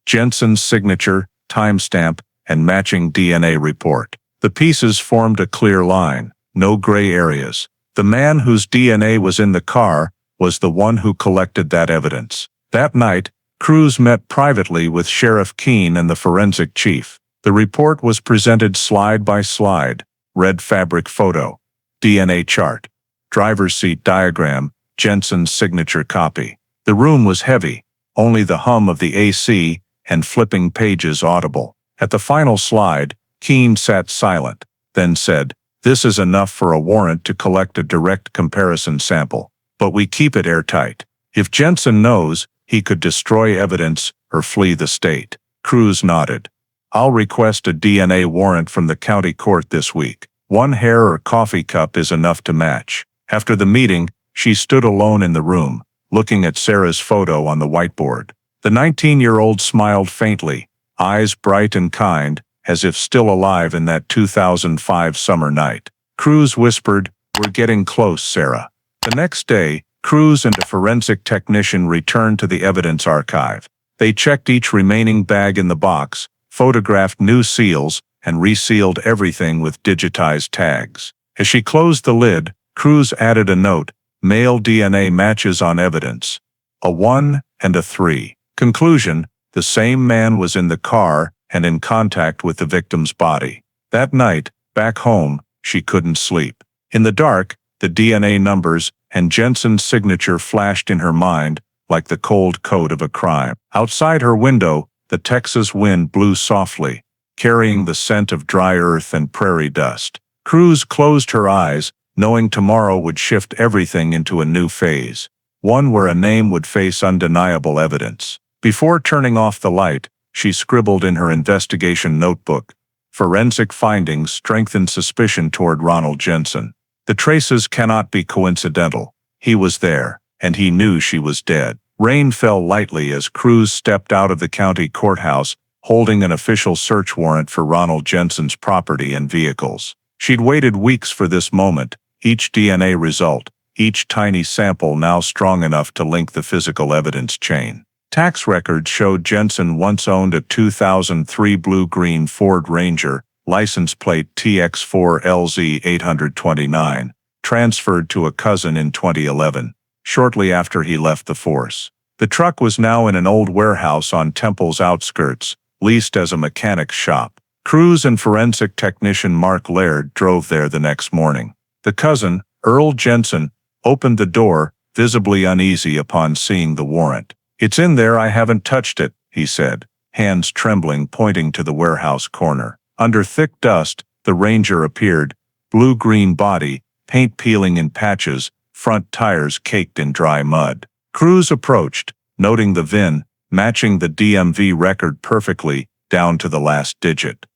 Jensen's signature, timestamp, and matching DNA report. The pieces formed a clear line, no gray areas. The man whose DNA was in the car was the one who collected that evidence. That night, Crews met privately with Sheriff Keene and the forensic chief. The report was presented slide by slide: red fabric photo, DNA chart, driver's seat diagram, Jensen's signature copy. The room was heavy, only the hum of the AC and flipping pages audible. At the final slide, Keene sat silent, then said, "This is enough for a warrant to collect a direct comparison sample, but we keep it airtight. If Jensen knows, he could destroy evidence or flee the state." Crews nodded. "I'll request a DNA warrant from the county court this week. 1 hair or coffee cup is enough to match." After the meeting, she stood alone in the room, looking at Sarah's photo on the whiteboard. The 19-year-old smiled faintly, eyes bright and kind, as if still alive in that 2005 summer night. Crews whispered, "We're getting close, Sarah." The next day, Crews and a forensic technician returned to the evidence archive. They checked each remaining bag in the box, photographed new seals, and resealed everything with digitized tags. As she closed the lid, Crews added a note: "Male DNA matches on evidence. A 1 and a 3. Conclusion: the same man was in the car and in contact with the victim's body." That night, back home, she couldn't sleep. In the dark, the DNA numbers and Jensen's signature flashed in her mind like the cold code of a crime. Outside her window, the Texas wind blew softly, carrying the scent of dry earth and prairie dust. Crews closed her eyes, knowing tomorrow would shift everything into a new phase, one where a name would face undeniable evidence. Before turning off the light, she scribbled in her investigation notebook, "Forensic findings strengthen suspicion toward Ronald Jensen. The traces cannot be coincidental. He was there, and he knew she was dead." Rain fell lightly as Crews stepped out of the county courthouse, holding an official search warrant for Ronald Jensen's property and vehicles. She'd waited weeks for this moment, each DNA result, each tiny sample now strong enough to link the physical evidence chain. Tax records showed Jensen once owned a 2003 blue-green Ford Ranger, license plate TX4LZ829, transferred to a cousin in 2011, shortly after he left the force. The truck was now in an old warehouse on Temple's outskirts, leased as a mechanic's shop. Crews and forensic technician Mark Laird drove there the next morning. The cousin, Earl Jensen, opened the door, visibly uneasy upon seeing the warrant. "It's in there, I haven't touched it," he said, hands trembling pointing to the warehouse corner. Under thick dust, the Ranger appeared, blue-green body, paint peeling in patches, front tires caked in dry mud. Crews approached, noting the VIN, matching the DMV record perfectly, down to the last digit.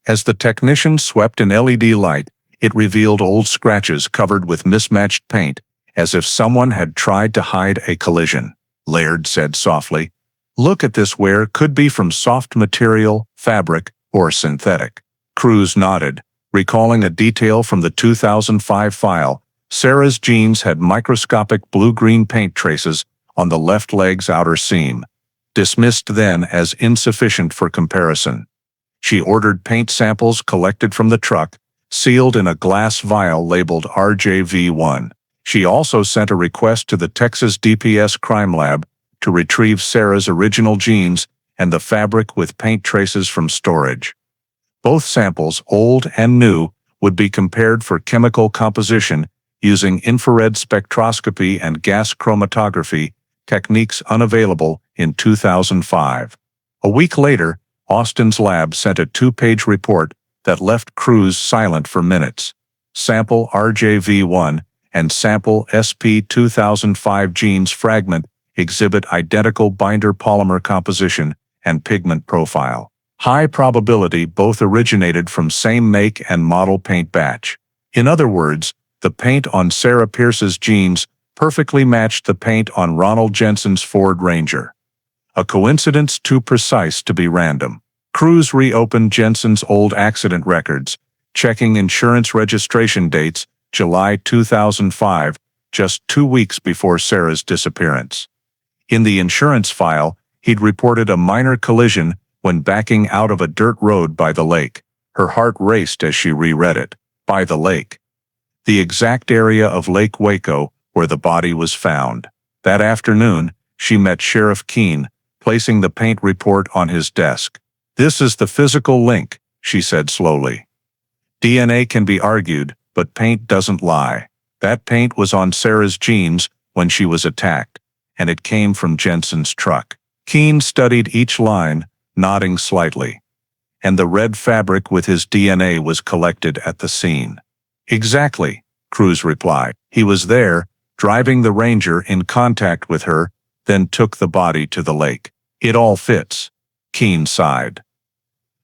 As the technician swept an LED light, it revealed old scratches covered with mismatched paint, as if someone had tried to hide a collision. Laird said softly, "Look at this wear, could be from soft material, fabric, or synthetic." Crews nodded, recalling a detail from the 2005 file. Sarah's jeans had microscopic blue-green paint traces on the left leg's outer seam, dismissed then as insufficient for comparison. She ordered paint samples collected from the truck, sealed in a glass vial labeled RJV1. She also sent a request to the Texas DPS crime lab to retrieve Sarah's original jeans and the fabric with paint traces from storage. Both samples, old and new, would be compared for chemical composition using infrared spectroscopy and gas chromatography, techniques unavailable in 2005. A week later, Austin's lab sent a 2-page report that left crews silent for minutes. Sample RJV1 and sample SP2005 jeans fragment exhibit identical binder polymer composition and pigment profile. High probability both originated from same make and model paint batch. In other words, the paint on Sarah Pierce's jeans perfectly matched the paint on Ronald Jensen's Ford Ranger. A coincidence too precise to be random. Crews reopened Jensen's old accident records, checking insurance registration dates, July 2005, just 2 weeks before Sarah's disappearance. In the insurance file, he'd reported a minor collision when backing out of a dirt road by the lake. Her heart raced as she reread it. By the lake. The exact area of Lake Waco where the body was found. That afternoon, she met Sheriff Keene, placing the paint report on his desk. "This is the physical link," she said slowly. "DNA can be argued, but paint doesn't lie. That paint was on Sarah's jeans when she was attacked, and it came from Jensen's truck." Keene studied each line, nodding slightly. "And the red fabric with his DNA was collected at the scene." "Exactly," Crews replied. "He was there, driving the Ranger, in contact with her, then took the body to the lake. It all fits." Keene sighed.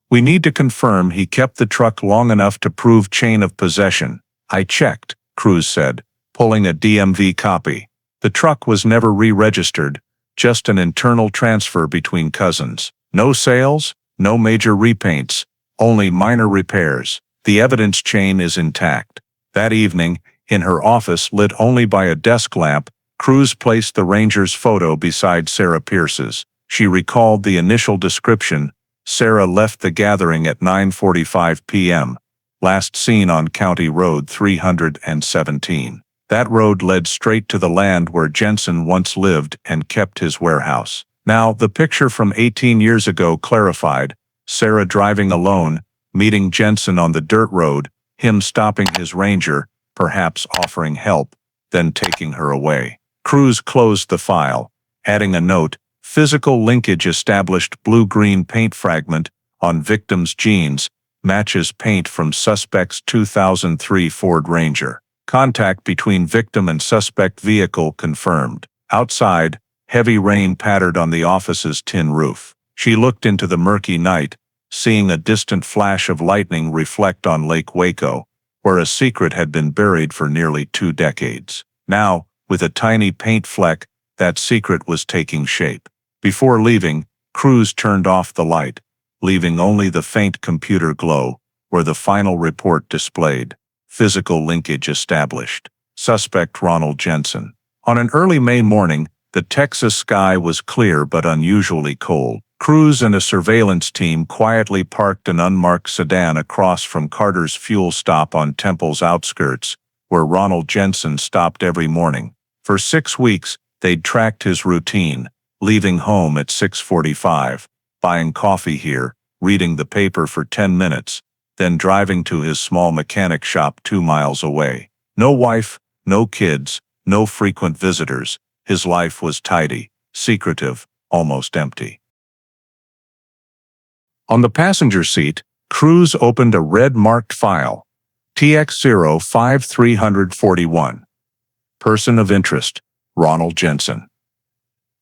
"We need to confirm he kept the truck long enough to prove chain of possession." "I checked," Crews said, pulling a DMV copy. "The truck was never re-registered, just an internal transfer between cousins. No sales, no major repaints, only minor repairs. The evidence chain is intact." That evening, in her office lit only by a desk lamp, Crews placed the Ranger's photo beside Sarah Pierce's. She recalled the initial description. Sarah left the gathering at 9:45 p.m., last seen on County Road 317. That road led straight to the land where Jensen once lived and kept his warehouse. Now, the picture from 18 years ago clarified. Sarah driving alone, meeting Jensen on the dirt road, him stopping his Ranger, perhaps offering help, then taking her away. Crews closed the file, adding a note, "Physical linkage established, blue-green paint fragment on victim's jeans, matches paint from suspect's 2003 Ford Ranger. Contact between victim and suspect vehicle confirmed." Outside, heavy rain pattered on the office's tin roof. She looked into the murky night, seeing a distant flash of lightning reflect on Lake Waco, where a secret had been buried for nearly 2 decades. Now, with a tiny paint fleck, that secret was taking shape. Before leaving, Crews turned off the light, leaving only the faint computer glow, where the final report displayed. Physical linkage established. Suspect Ronald Jensen. On an early May morning, The Texas sky was clear but unusually cold. Crews and a surveillance team quietly parked an unmarked sedan across from Carter's fuel stop on Temple's outskirts, where Ronald Jensen stopped every morning. For 6 weeks, they'd tracked his routine, leaving home at 6:45, buying coffee here, reading the paper for 10 minutes, then driving to his small mechanic shop 2 miles away. No wife, no kids, no frequent visitors. His life was tidy, secretive, almost empty. On the passenger seat, Cruz opened a red-marked file. TX-05341. Person of interest, Ronald Jensen.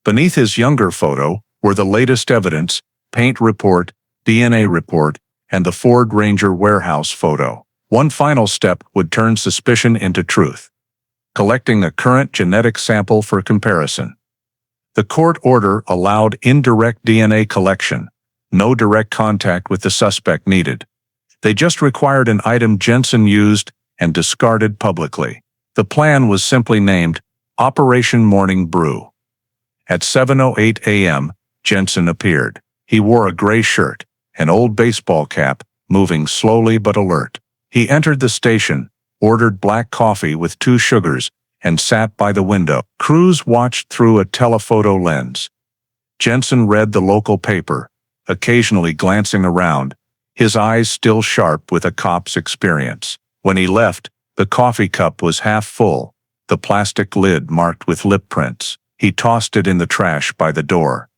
Beneath his younger photo were the latest evidence, paint report, DNA report, and the Ford Ranger warehouse photo. One final step would turn suspicion into truth: collecting a current genetic sample for comparison. The court order allowed indirect DNA collection. No direct contact with the suspect needed. They just required an item Jensen used and discarded publicly. The plan was simply named Operation Morning Brew. At 7:08 a.m., Jensen appeared. He wore a gray shirt, an old baseball cap, moving slowly but alert. He entered the station, ordered black coffee with 2 sugars, and sat by the window. Cruz watched through a telephoto lens. Jensen read the local paper, occasionally glancing around, his eyes still sharp with a cop's experience. When he left, the coffee cup was half full, the plastic lid marked with lip prints. He tossed it in the trash by the door,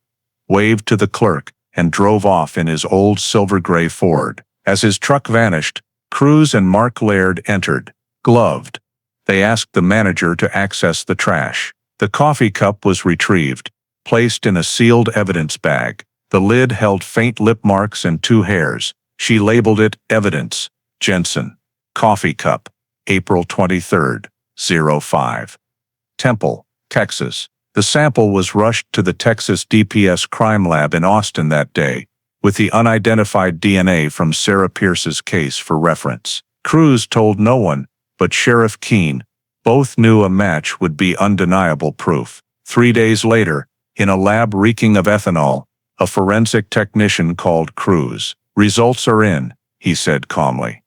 waved to the clerk, and drove off in his old silver-gray Ford. As his truck vanished, Cruz and Mark Laird entered, gloved. They asked the manager to access the trash. The coffee cup was retrieved, placed in a sealed evidence bag. The lid held faint lip marks and 2 hairs. She labeled it Evidence, Jensen. Coffee cup, April 23, 05. Temple, Texas. The sample was rushed to the Texas DPS crime lab in Austin that day, with the unidentified DNA from Sarah Pierce's case for reference. Cruz told no one, but Sheriff Keene. Both knew a match would be undeniable proof. 3 days later, in a lab reeking of ethanol, a forensic technician called Cruz. "Results are in," he said calmly.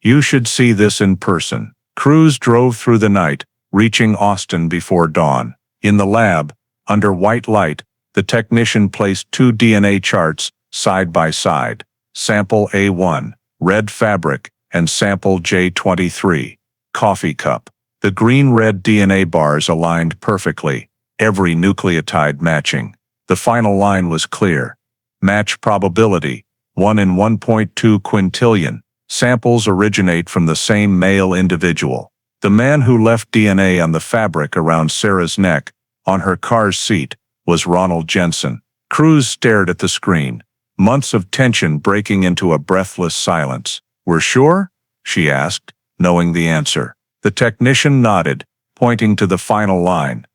"You should see this in person." Cruz drove through the night, reaching Austin before dawn. In the lab, under white light, the technician placed 2 DNA charts side by side. Sample A1, red fabric, and sample J23, coffee cup. The green-red DNA bars aligned perfectly, every nucleotide matching. The final line was clear. Match probability, 1 in 1.2 quintillion. Samples originate from the same male individual. The man who left DNA on the fabric around Sarah's neck, on her car's seat, was Ronald Jensen. Cruz stared at the screen, months of tension breaking into a breathless silence. "We're sure?" she asked, knowing the answer. The technician nodded, pointing to the final line.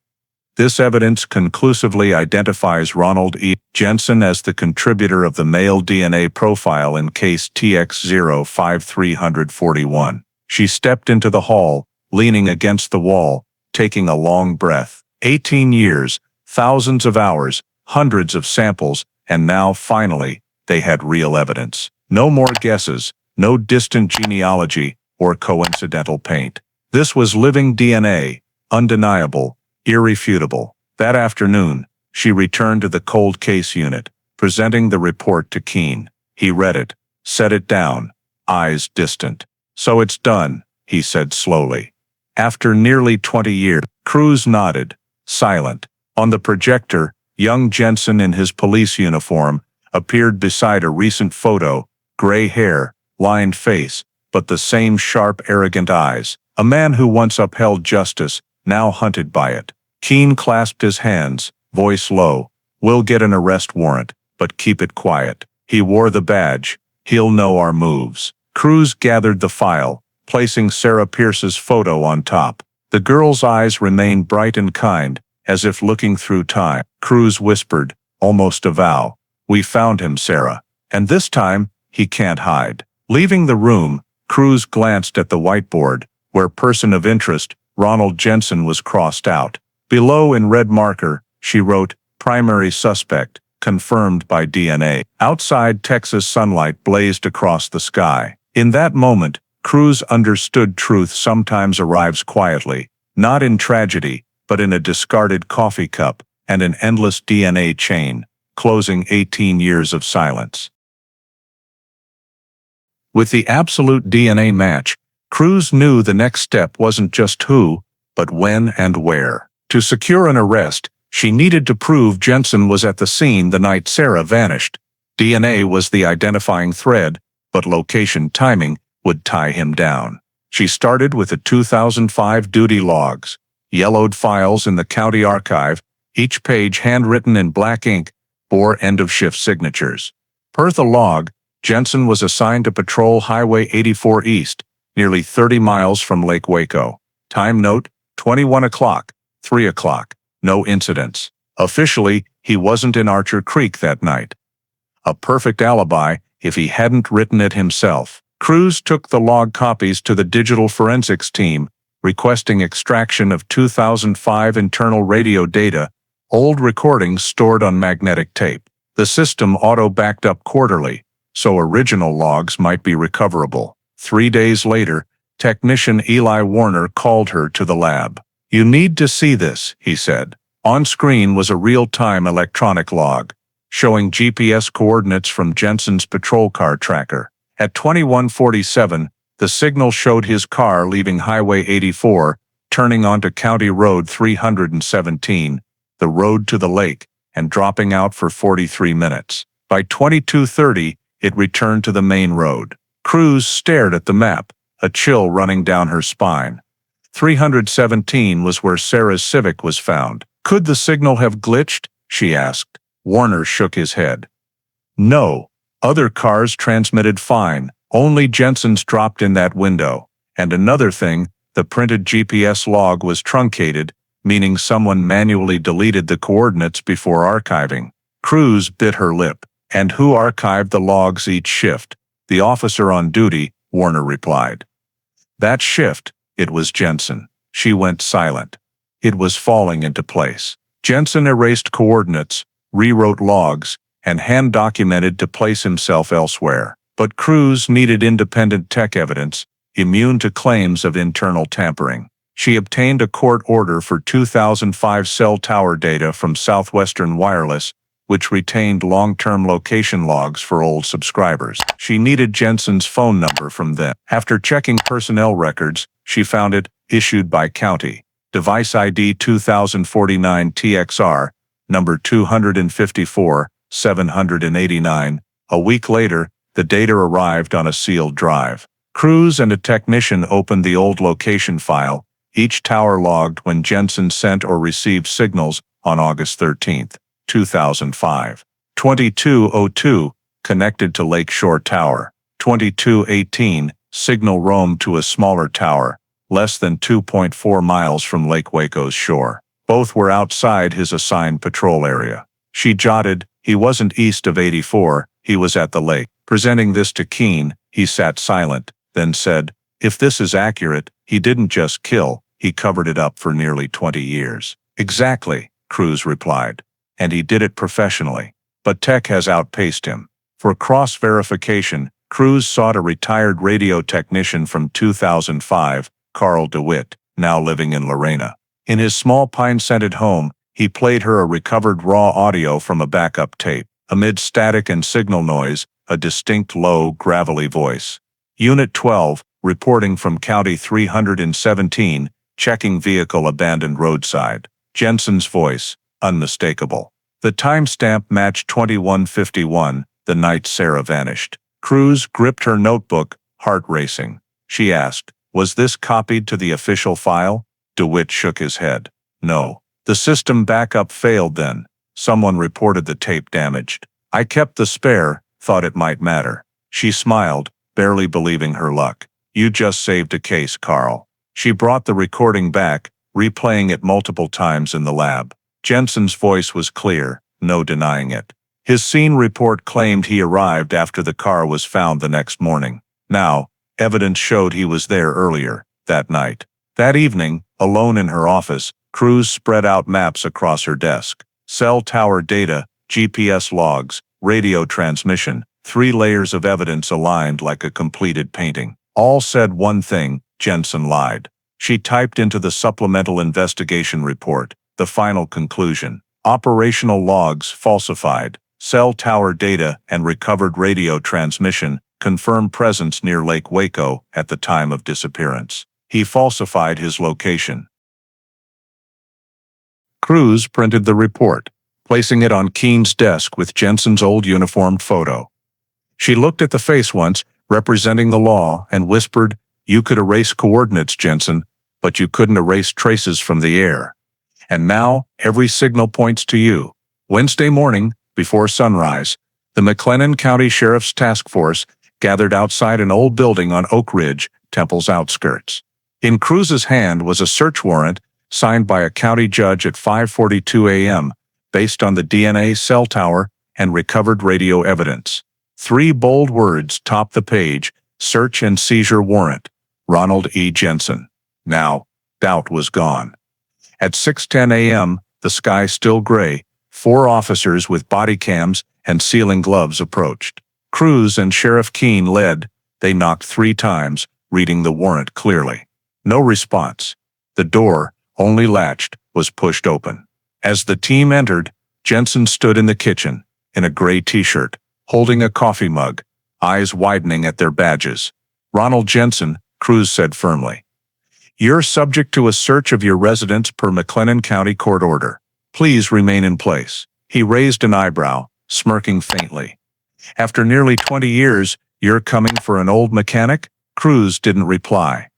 "This evidence conclusively identifies Ronald E. Jensen as the contributor of the male DNA profile in case TX-05341. She stepped into the hall, leaning against the wall, taking a long breath. 18 years, thousands of hours, hundreds of samples, and now, finally, they had real evidence. No more guesses, no distant genealogy or coincidental paint. This was living DNA, undeniable, irrefutable. That afternoon, she returned to the cold case unit, presenting the report to Keene. He read it, set it down, eyes distant. "So it's done," he said slowly. "After nearly 20 years." Cruz nodded, silent. On the projector, young Jensen in his police uniform appeared beside a recent photo, gray hair, lined face, but the same sharp, arrogant eyes. A man who once upheld justice, now hunted by it. Keene clasped his hands, voice low. "We'll get an arrest warrant, but keep it quiet. He wore the badge. He'll know our moves." Cruz gathered the file, placing Sarah Pierce's photo on top. The girl's eyes remained bright and kind, as if looking through time. Cruz whispered, almost a vow, "We found him, Sarah. And this time, he can't hide." Leaving the room, Cruz glanced at the whiteboard, where person of interest, Ronald Jensen, was crossed out. Below in red marker, she wrote, "Primary suspect, confirmed by DNA." Outside, Texas sunlight blazed across the sky. In that moment, Cruz understood truth sometimes arrives quietly, not in tragedy, but in a discarded coffee cup and an endless DNA chain, closing 18 years of silence. With the absolute DNA match, Cruz knew the next step wasn't just who, but when and where. To secure an arrest, she needed to prove Jensen was at the scene the night Sarah vanished. DNA was the identifying thread, but location timing would tie him down. She started with the 2005 duty logs, yellowed files in the county archive, each page handwritten in black ink, bore end-of-shift signatures. Per the log, Jensen was assigned to patrol Highway 84 East, nearly 30 miles from Lake Waco. Time note, 21 o'clock, 3 o'clock, no incidents. Officially, he wasn't in Archer Creek that night. A perfect alibi if he hadn't written it himself. Cruz took the log copies to the digital forensics team, requesting extraction of 2005 internal radio data, old recordings stored on magnetic tape. The system auto-backed up quarterly, so original logs might be recoverable. 3 days later, technician Eli Warner called her to the lab. "You need to see this," he said. On screen was a real-time electronic log, showing GPS coordinates from Jensen's patrol car tracker. At 21:47, the signal showed his car leaving Highway 84, turning onto County Road 317, the road to the lake, and dropping out for 43 minutes. By 22:30, it returned to the main road. Cruz stared at the map, a chill running down her spine. 317 was where Sarah's Civic was found. Could the signal have glitched? She asked. Warner shook his head. No. Other cars transmitted fine. Only Jensen's dropped in that window. And another thing, the printed GPS log was truncated, meaning someone manually deleted the coordinates before archiving. Cruz bit her lip. And who archived the logs each shift? The officer on duty, Warner replied. That shift, it was Jensen. She went silent. It was falling into place. Jensen erased coordinates, rewrote logs, and hand-documented to place himself elsewhere. But Cruz needed independent tech evidence, immune to claims of internal tampering. She obtained a court order for 2005 cell tower data from Southwestern Wireless, which retained long-term location logs for old subscribers. She needed Jensen's phone number from them. After checking personnel records, she found it, issued by county. Device ID 2049 TXR, number 254, 789. A week later, the data arrived on a sealed drive. Cruz and a technician opened the old location file, each tower logged when Jensen sent or received signals on August 13, 2005. 2202, connected to Lakeshore Tower. 2218, signal roamed to a smaller tower, less than 2.4 miles from Lake Waco's shore. Both were outside his assigned patrol area. She jotted, he wasn't east of 84, he was at the lake. Presenting this to Keene, he sat silent, then said, if this is accurate, he didn't just kill, he covered it up for nearly 20 years. Exactly, Cruz replied. And he did it professionally. But tech has outpaced him. For cross-verification, Cruz sought a retired radio technician from 2005, Carl DeWitt, now living in Lorena. In his small pine-scented home, he played her a recovered raw audio from a backup tape. Amid static and signal noise, a distinct low, gravelly voice. Unit 12, reporting from County 317, checking vehicle abandoned roadside. Jensen's voice, unmistakable. The timestamp matched 21:51, the night Sarah vanished. Cruz gripped her notebook, heart racing. She asked, was this copied to the official file? DeWitt shook his head. No. The system backup failed then. Someone reported the tape damaged. I kept the spare, thought it might matter. She smiled, barely believing her luck. You just saved a case, Carl. She brought the recording back, replaying it multiple times in the lab. Jensen's voice was clear, no denying it. His scene report claimed he arrived after the car was found the next morning. Now, evidence showed he was there earlier, that night. That evening, alone in her office, Cruz spread out maps across her desk. Cell tower data, GPS logs, radio transmission, 3 layers of evidence aligned like a completed painting. All said one thing: Jensen lied. She typed into the supplemental investigation report, the final conclusion. Operational logs falsified. Cell tower data and recovered radio transmission confirm presence near Lake Waco at the time of disappearance. He falsified his location. Cruz printed the report, placing it on Keene's desk with Jensen's old uniformed photo. She looked at the face once, representing the law, and whispered, "You could erase coordinates, Jensen, but you couldn't erase traces from the air. And now, every signal points to you." Wednesday morning, before sunrise, the McLennan County Sheriff's Task Force gathered outside an old building on Oak Ridge, Temple's outskirts. In Cruz's hand was a search warrant signed by a county judge at 5:42 a.m., based on the DNA cell tower and recovered radio evidence. 3 bold words topped the page: search and seizure warrant, Ronald E. Jensen. Now, doubt was gone. At 6:10 a.m., the sky still gray, 4 officers with body cams and sealing gloves approached. Cruz and Sheriff Keene led. They knocked 3 times, reading the warrant clearly. No response. The door, only latched, was pushed open. As the team entered, Jensen stood in the kitchen, in a gray t-shirt, holding a coffee mug, eyes widening at their badges. "Ronald Jensen," Cruz said firmly. "You're subject to a search of your residence per McLennan County court order. Please remain in place." He raised an eyebrow, smirking faintly. "After nearly 20 years, you're coming for an old mechanic?" Cruz didn't reply.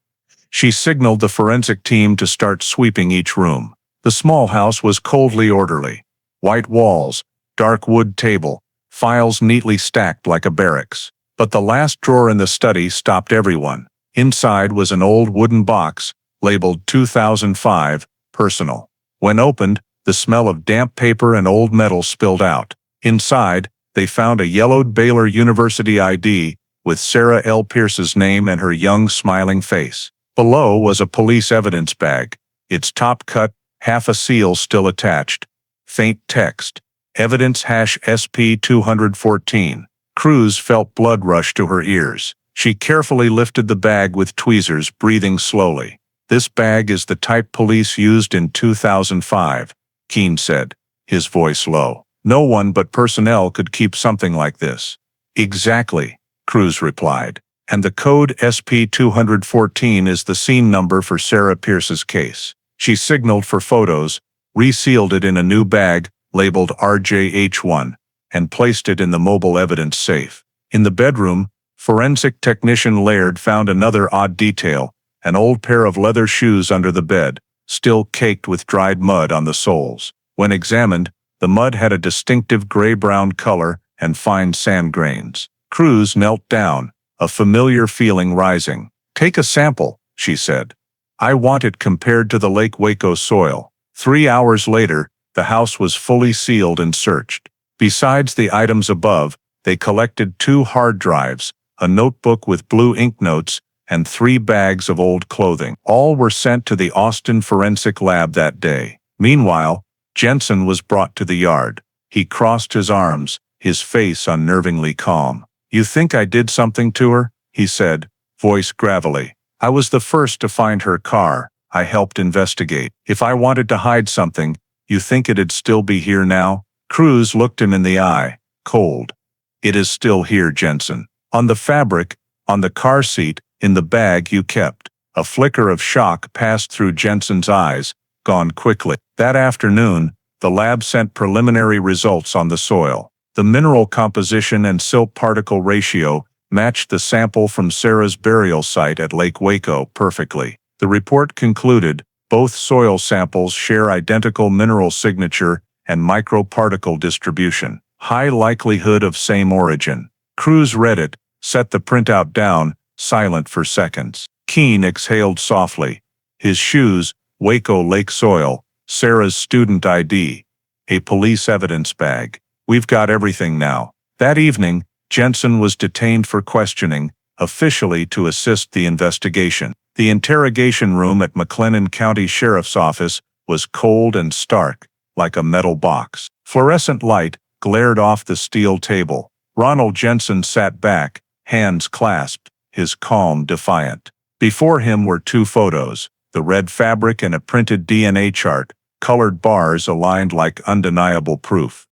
She signaled the forensic team to start sweeping each room. The small house was coldly orderly. White walls, dark wood table, files neatly stacked like a barracks. But the last drawer in the study stopped everyone. Inside was an old wooden box, labeled 2005, personal. When opened, the smell of damp paper and old metal spilled out. Inside, they found a yellowed Baylor University ID, with Sarah L. Pierce's name and her young smiling face. Below was a police evidence bag, its top cut, half a seal still attached. Faint text, evidence #SP214. Cruz felt blood rush to her ears. She carefully lifted the bag with tweezers, breathing slowly. "This bag is the type police used in 2005, Keene said, his voice low. "No one but personnel could keep something like this." "Exactly," Cruz replied. "And the code SP214 is the scene number for Sarah Pierce's case." She signaled for photos, resealed it in a new bag, labeled RJH1, and placed it in the mobile evidence safe. In the bedroom, forensic technician Laird found another odd detail: an old pair of leather shoes under the bed, still caked with dried mud on the soles. When examined, the mud had a distinctive gray-brown color and fine sand grains. Cruz knelt down, a familiar feeling rising. "Take a sample," she said. "I want it compared to the Lake Waco soil." 3 hours later, the house was fully sealed and searched. Besides the items above, they collected 2 hard drives, a notebook with blue ink notes, and 3 bags of old clothing. All were sent to the Austin Forensic Lab that day. Meanwhile, Jensen was brought to the yard. He crossed his arms, his face unnervingly calm. "You think I did something to her?" he said, voice gravelly. "I was the first to find her car. I helped investigate. If I wanted to hide something, you think it'd still be here now?" Cruz looked him in the eye, cold. "It is still here, Jensen. On the fabric, on the car seat, in the bag you kept." A flicker of shock passed through Jensen's eyes, gone quickly. That afternoon, the lab sent preliminary results on the soil. The mineral composition and silt particle ratio matched the sample from Sarah's burial site at Lake Waco perfectly. The report concluded, both soil samples share identical mineral signature and microparticle distribution. High likelihood of same origin. Cruz read it, set the printout down, silent for seconds. Keene exhaled softly. His shoes, Waco Lake soil, Sarah's student ID, a police evidence bag. "We've got everything now." That evening, Jensen was detained for questioning, officially to assist the investigation. The interrogation room at McLennan County Sheriff's Office was cold and stark, like a metal box. Fluorescent light glared off the steel table. Ronald Jensen sat back, hands clasped, his calm defiant. Before him were two photos, the red fabric and a printed DNA chart, colored bars aligned like undeniable proof.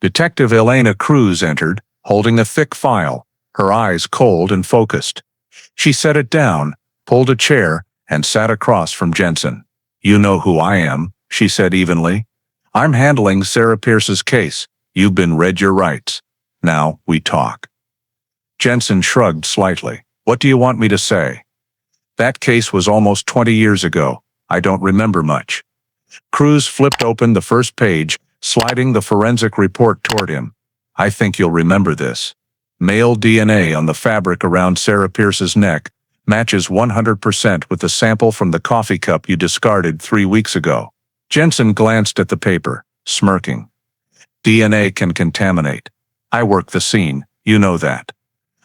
Detective Elena Cruz entered, holding a thick file, her eyes cold and focused. She set it down, pulled a chair, and sat across from Jensen. "You know who I am," she said evenly. "I'm handling Sarah Pierce's case. You've been read your rights. Now we talk." Jensen shrugged slightly. "What do you want me to say?" "That case was almost 20 years ago. I don't remember much." Cruz flipped open the first page, sliding the forensic report toward him. "I think you'll remember this. Male DNA on the fabric around Sarah Pierce's neck matches 100% with the sample from the coffee cup you discarded 3 weeks ago." Jensen glanced at the paper, smirking. "DNA can contaminate. I worked the scene, you know that.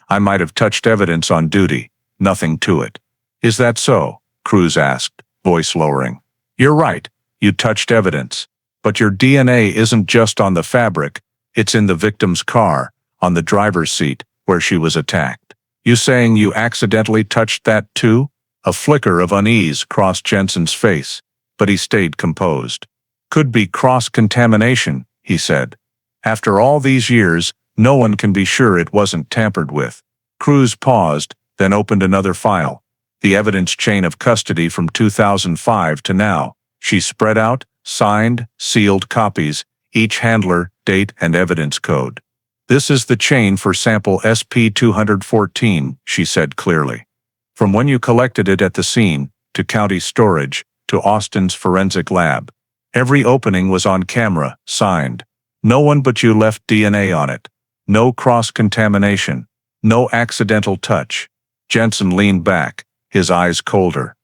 I might have touched evidence on duty, nothing to it." "Is that so?" Cruz asked, voice lowering. "You're right, you touched evidence. But your DNA isn't just on the fabric, it's in the victim's car, on the driver's seat, where she was attacked. You saying you accidentally touched that too?" A flicker of unease crossed Jensen's face, but he stayed composed. "Could be cross-contamination," he said. "After all these years, no one can be sure it wasn't tampered with." Cruz paused, then opened another file. The evidence chain of custody from 2005 to now. She spread out, signed, sealed copies, each handler, date, and evidence code. "This is the chain for sample SP-214, she said clearly. "From when you collected it at the scene, to county storage, to Austin's forensic lab. Every opening was on camera, signed. No one but you left DNA on it. No cross-contamination. No accidental touch." Jensen leaned back, his eyes colder.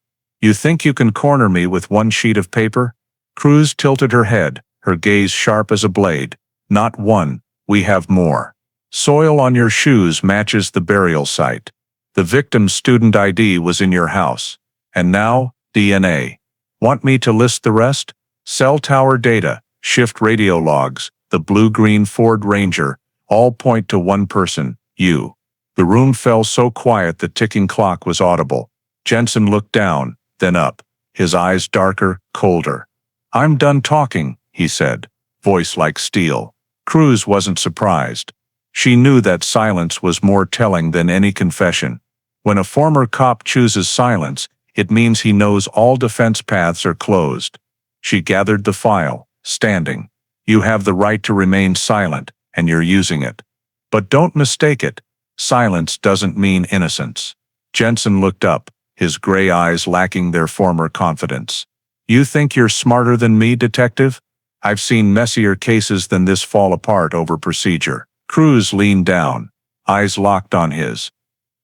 "You think you can corner me with one sheet of paper?" Cruz tilted her head, her gaze sharp as a blade. "Not one, we have more. Soil on your shoes matches the burial site. The victim's student ID was in your house. And now, DNA. Want me to list the rest? Cell tower data, shift radio logs, the blue-green Ford Ranger, all point to one person, you." The room fell so quiet the ticking clock was audible. Jensen looked down, then up, his eyes darker, colder. "I'm done talking," he said, voice like steel. Cruz wasn't surprised. She knew that silence was more telling than any confession. When a former cop chooses silence, it means he knows all defense paths are closed. She gathered the file, standing. "You have the right to remain silent, and you're using it. But don't mistake it. Silence doesn't mean innocence." Jensen looked up, his gray eyes lacking their former confidence. "You think you're smarter than me, detective? I've seen messier cases than this fall apart over procedure." Cruz leaned down, eyes locked on his.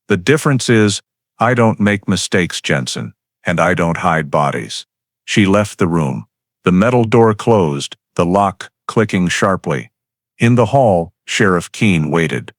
"The difference is, I don't make mistakes, Jensen, and I don't hide bodies." She left the room. The metal door closed, the lock clicking sharply. In the hall, Sheriff Keene waited.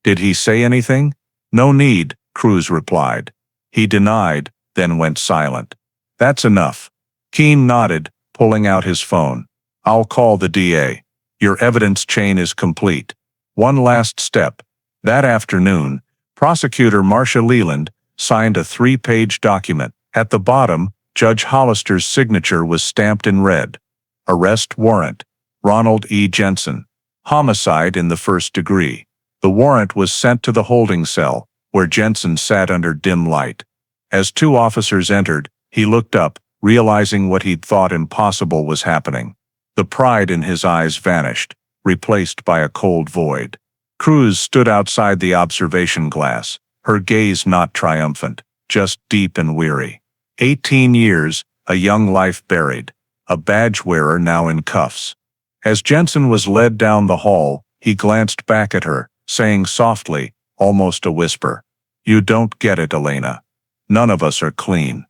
"Did he say anything?" "No need," Cruz replied. He denied, then went silent. "That's enough." Keene nodded, pulling out his phone. "I'll call the DA. Your evidence chain is complete. One last step." That afternoon, Prosecutor Marcia Leland signed a 3-page document. At the bottom, Judge Hollister's signature was stamped in red. Arrest warrant. Ronald E. Jensen. Homicide in the first degree. The warrant was sent to the holding cell, where Jensen sat under dim light. As 2 officers entered, he looked up, realizing what he'd thought impossible was happening. The pride in his eyes vanished, replaced by a cold void. Cruz stood outside the observation glass, her gaze not triumphant, just deep and weary. 18 years, a young life buried, a badge wearer now in cuffs. As Jensen was led down the hall, he glanced back at her, saying softly, almost a whisper, "You don't get it, Elena. None of us are clean."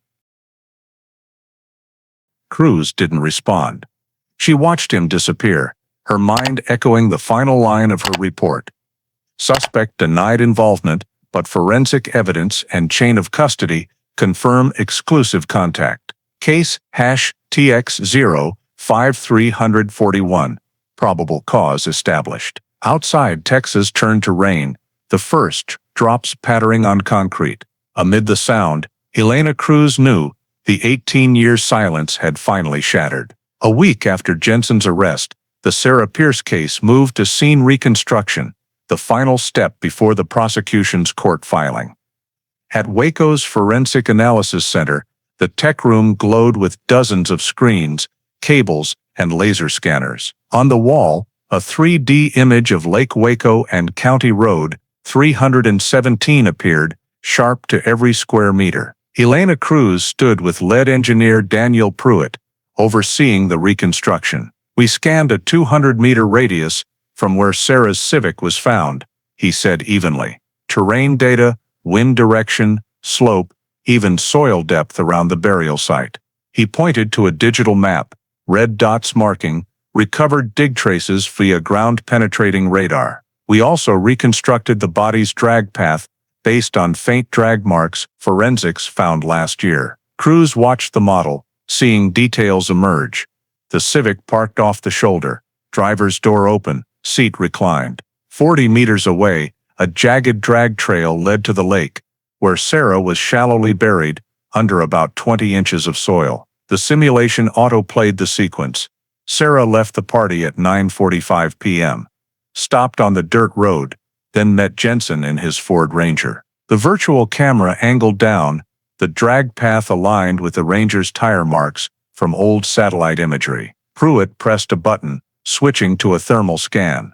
Cruz didn't respond. She watched him disappear, her mind echoing the final line of her report. Suspect denied involvement, but forensic evidence and chain of custody confirm exclusive contact. Case #TX05341. Probable cause established. Outside, Texas turned to rain, the first drops pattering on concrete. Amid the sound, Elena Cruz knew the 18-year silence had finally shattered. A week after Jensen's arrest, the Sarah Pierce case moved to scene reconstruction, the final step before the prosecution's court filing. At Waco's Forensic Analysis Center, the tech room glowed with dozens of screens, cables, and laser scanners. On the wall, a 3D image of Lake Waco and County Road 317 appeared, sharp to every square meter. Elena Cruz stood with lead engineer Daniel Pruitt, overseeing the reconstruction. "We scanned a 200-meter radius from where Sarah's Civic was found," he said evenly. "Terrain data, wind direction, slope, even soil depth around the burial site." He pointed to a digital map, red dots marking recovered dig traces via ground-penetrating radar. "We also reconstructed the body's drag path based on faint drag marks forensics found last year." Cruz watched the model, seeing details emerge. The Civic parked off the shoulder, driver's door open, seat reclined. 40 meters away, a jagged drag trail led to the lake, where Sarah was shallowly buried under about 20 inches of soil. The simulation auto-played the sequence. Sarah left the party at 9:45 p.m., stopped on the dirt road, then met Jensen in his Ford Ranger. The virtual camera angled down, the drag path aligned with the Ranger's tire marks from old satellite imagery. Pruitt pressed a button, switching to a thermal scan.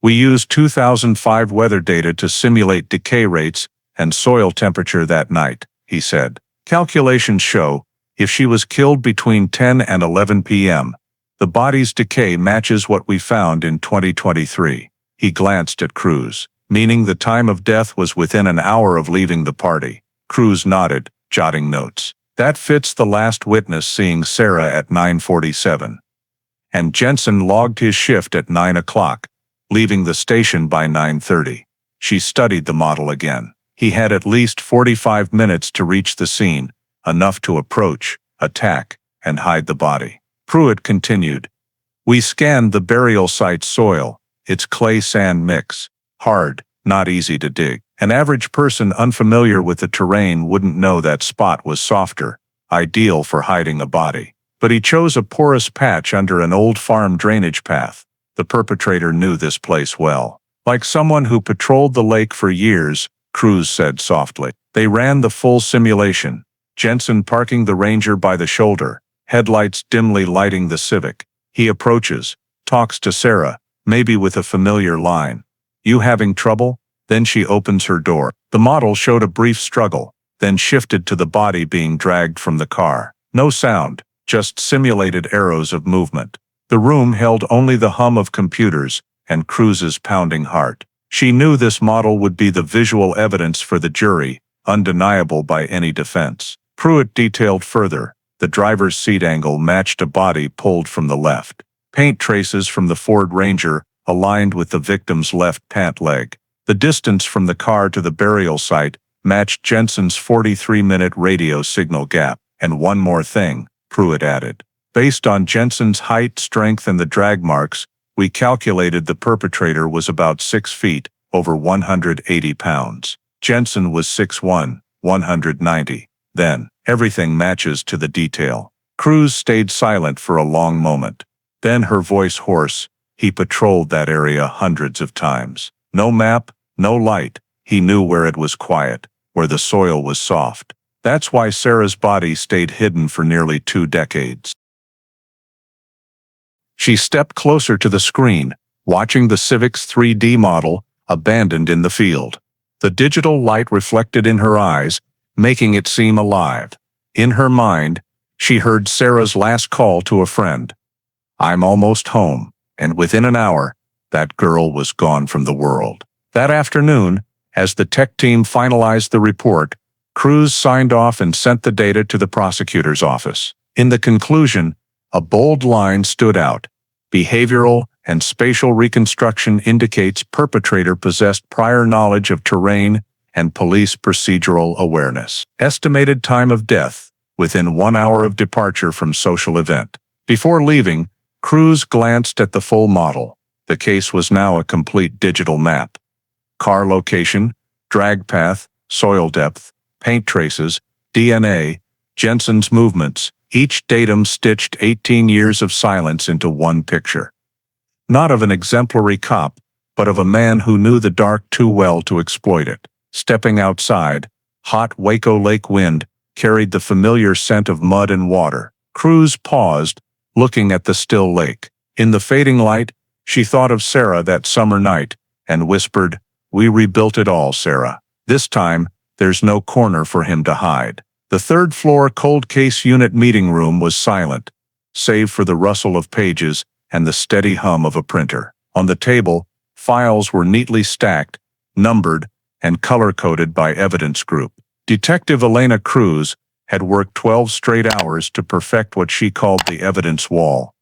"We used 2005 weather data to simulate decay rates and soil temperature that night," he said. "Calculations show if she was killed between 10 and 11 p.m., the body's decay matches what we found in 2023. He glanced at Cruz, meaning the time of death was within an hour of leaving the party. Cruz nodded, jotting notes. "That fits the last witness seeing Sarah at 9:47. And Jensen logged his shift at 9 o'clock, leaving the station by 9:30. She studied the model again. He had at least 45 minutes to reach the scene, enough to approach, attack, and hide the body. Pruitt continued. "We scanned the burial site's soil. It's clay-sand mix. Hard, not easy to dig. An average person unfamiliar with the terrain wouldn't know that spot was softer, ideal for hiding a body. But he chose a porous patch under an old farm drainage path. The perpetrator knew this place well. Like someone who patrolled the lake for years," Cruz said softly. They ran the full simulation, Jensen parking the Ranger by the shoulder, headlights dimly lighting the Civic. He approaches, talks to Sarah, maybe with a familiar line. "You having trouble?" Then she opens her door. The model showed a brief struggle, then shifted to the body being dragged from the car. No sound, just simulated arrows of movement. The room held only the hum of computers and Cruz's pounding heart. She knew this model would be the visual evidence for the jury, undeniable by any defense. Pruitt detailed further. The driver's seat angle matched a body pulled from the left. Paint traces from the Ford Ranger aligned with the victim's left pant leg. The distance from the car to the burial site matched Jensen's 43-minute radio signal gap. "And one more thing," Pruitt added. "Based on Jensen's height, strength, and the drag marks, we calculated the perpetrator was about 6 feet, over 180 pounds. Jensen was 6'1", 190. Then, everything matches to the detail." Cruz stayed silent for a long moment. Then her voice hoarse. He patrolled that area hundreds of times. No map, no light. He knew where it was quiet, where the soil was soft. That's why Sarah's body stayed hidden for nearly 2 decades. She stepped closer to the screen, watching the Civic's 3D model, abandoned in the field. The digital light reflected in her eyes, making it seem alive. In her mind, she heard Sarah's last call to a friend. "I'm almost home," and within an hour, that girl was gone from the world. That afternoon, as the tech team finalized the report, Cruz signed off and sent the data to the prosecutor's office. In the conclusion, a bold line stood out. Behavioral and spatial reconstruction indicates perpetrator possessed prior knowledge of terrain and police procedural awareness. Estimated time of death, within 1 hour of departure from social event. Before leaving, Cruz glanced at the full model. The case was now a complete digital map. Car location, drag path, soil depth, paint traces, DNA, Jensen's movements, each datum stitched 18 years of silence into one picture. Not of an exemplary cop, but of a man who knew the dark too well to exploit it. Stepping outside, hot Waco Lake wind carried the familiar scent of mud and water. Cruz paused, looking at the still lake. In the fading light, she thought of Sarah that summer night, and whispered, "We rebuilt it all, Sarah. This time, there's no corner for him to hide." The third-floor cold case unit meeting room was silent, save for the rustle of pages and the steady hum of a printer. On the table, files were neatly stacked, numbered, and color-coded by evidence group. Detective Elena Cruz had worked 12 straight hours to perfect what she called the evidence wall.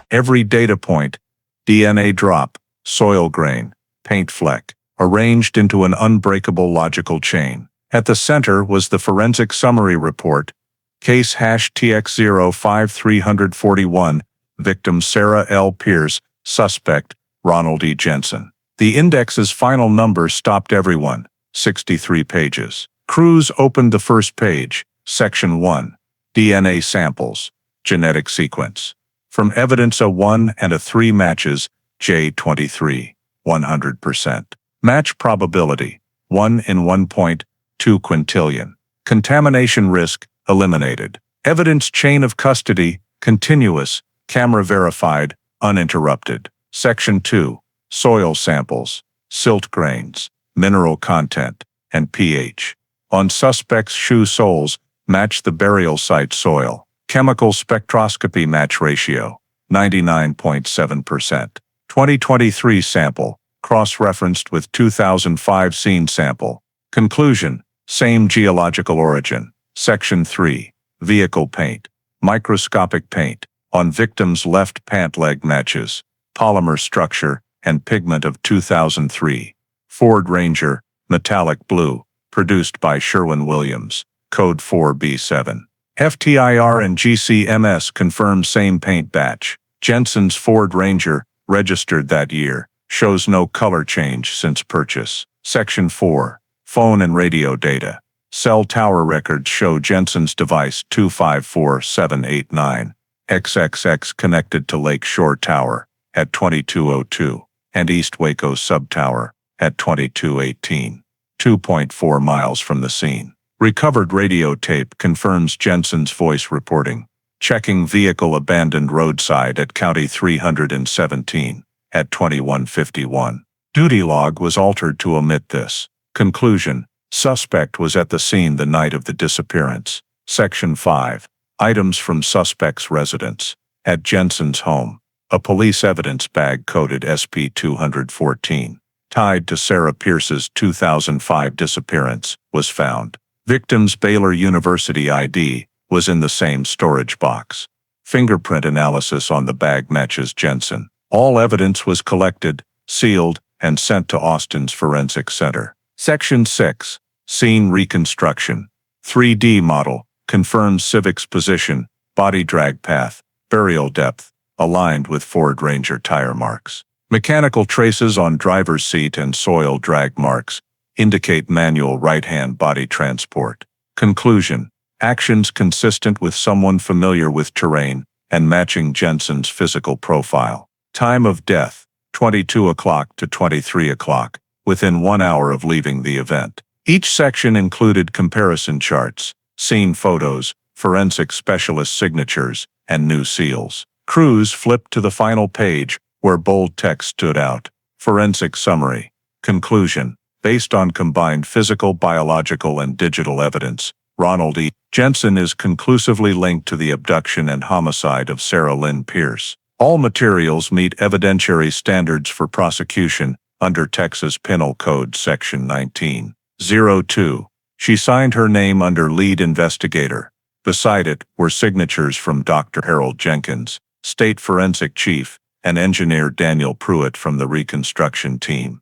Every data point, DNA drop, soil grain, paint fleck, arranged into an unbreakable logical chain. At the center was the forensic summary report, case #TX05-341, victim Sarah L. Pierce, suspect Ronald E. Jensen. The index's final number stopped everyone, 63 pages. Cruz opened the first page, Section 1, DNA samples, genetic sequence. From evidence a 1 and a 3 matches, J23, 100%. Match probability, 1 in 1.2 quintillion. Contamination risk, eliminated. Evidence chain of custody, continuous, camera verified, uninterrupted. Section 2, soil samples, silt grains, mineral content, and pH. On suspects' shoe soles, match the burial site soil. Chemical spectroscopy match ratio, 99.7%. 2023 sample, cross-referenced with 2005 scene sample. Conclusion, same geological origin. Section 3, vehicle paint, microscopic paint. On victim's left pant leg matches, polymer structure and pigment of 2003. Ford Ranger, metallic blue, produced by Sherwin-Williams, code 4B7. FTIR and GCMS confirm same paint batch. Jensen's Ford Ranger, registered that year, shows no color change since purchase. Section 4, phone and radio data. Cell tower records show Jensen's device 254-789, XXX connected to Lake Shore Tower at 2202, and East Waco Subtower at 2218, 2.4 miles from the scene. Recovered radio tape confirms Jensen's voice reporting. Checking vehicle abandoned roadside at County 317 at 2151. Duty log was altered to omit this. Conclusion, suspect was at the scene the night of the disappearance. Section 5, items from suspect's residence. At Jensen's home, a police evidence bag coded SP-214, tied to Sarah Pierce's 2005 disappearance, was found. Victim's Baylor University ID was in the same storage box. Fingerprint analysis on the bag matches Jensen. All evidence was collected, sealed, and sent to Austin's Forensic Center. Section 6, scene reconstruction. 3D model, confirms Civic's position, body drag path, burial depth, aligned with Ford Ranger tire marks. Mechanical traces on driver's seat and soil drag marks indicate manual right-hand body transport. Conclusion, actions consistent with someone familiar with terrain and matching Jensen's physical profile. Time of death, 22 o'clock to 23 o'clock, within 1 hour of leaving the event. Each section included comparison charts, scene photos, forensic specialist signatures, and new seals. Cruz flipped to the final page, where bold text stood out. Forensic summary. Conclusion. Based on combined physical, biological, and digital evidence, Ronald E. Jensen is conclusively linked to the abduction and homicide of Sarah Lynn Pierce. All materials meet evidentiary standards for prosecution under Texas Penal Code Section 1902. She signed her name under lead investigator. Beside it were signatures from Dr. Harold Jenkins, State Forensic Chief, and engineer Daniel Pruitt from the reconstruction team.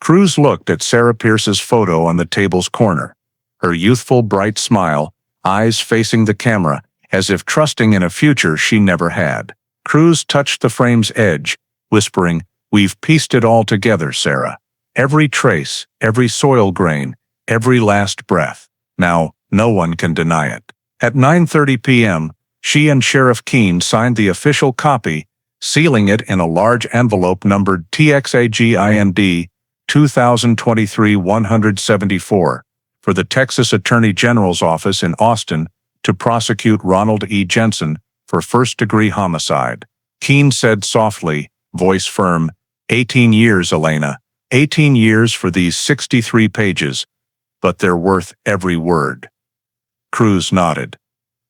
Cruz looked at Sarah Pierce's photo on the table's corner. her youthful bright smile, eyes facing the camera, as if trusting in a future she never had. Cruz touched the frame's edge, whispering, "We've pieced it all together, Sarah. Every trace, every soil grain, every last breath. Now, no one can deny it." At 9:30 p.m., she and Sheriff Keene signed the official copy, sealing it in a large envelope numbered TXAGIND 2023-174 for the Texas Attorney General's office in Austin to prosecute Ronald E. Jensen for first-degree homicide. Keene said softly, voice firm, 18 years, Elena. 18 years for these 63 pages, but they're worth every word." Cruz nodded.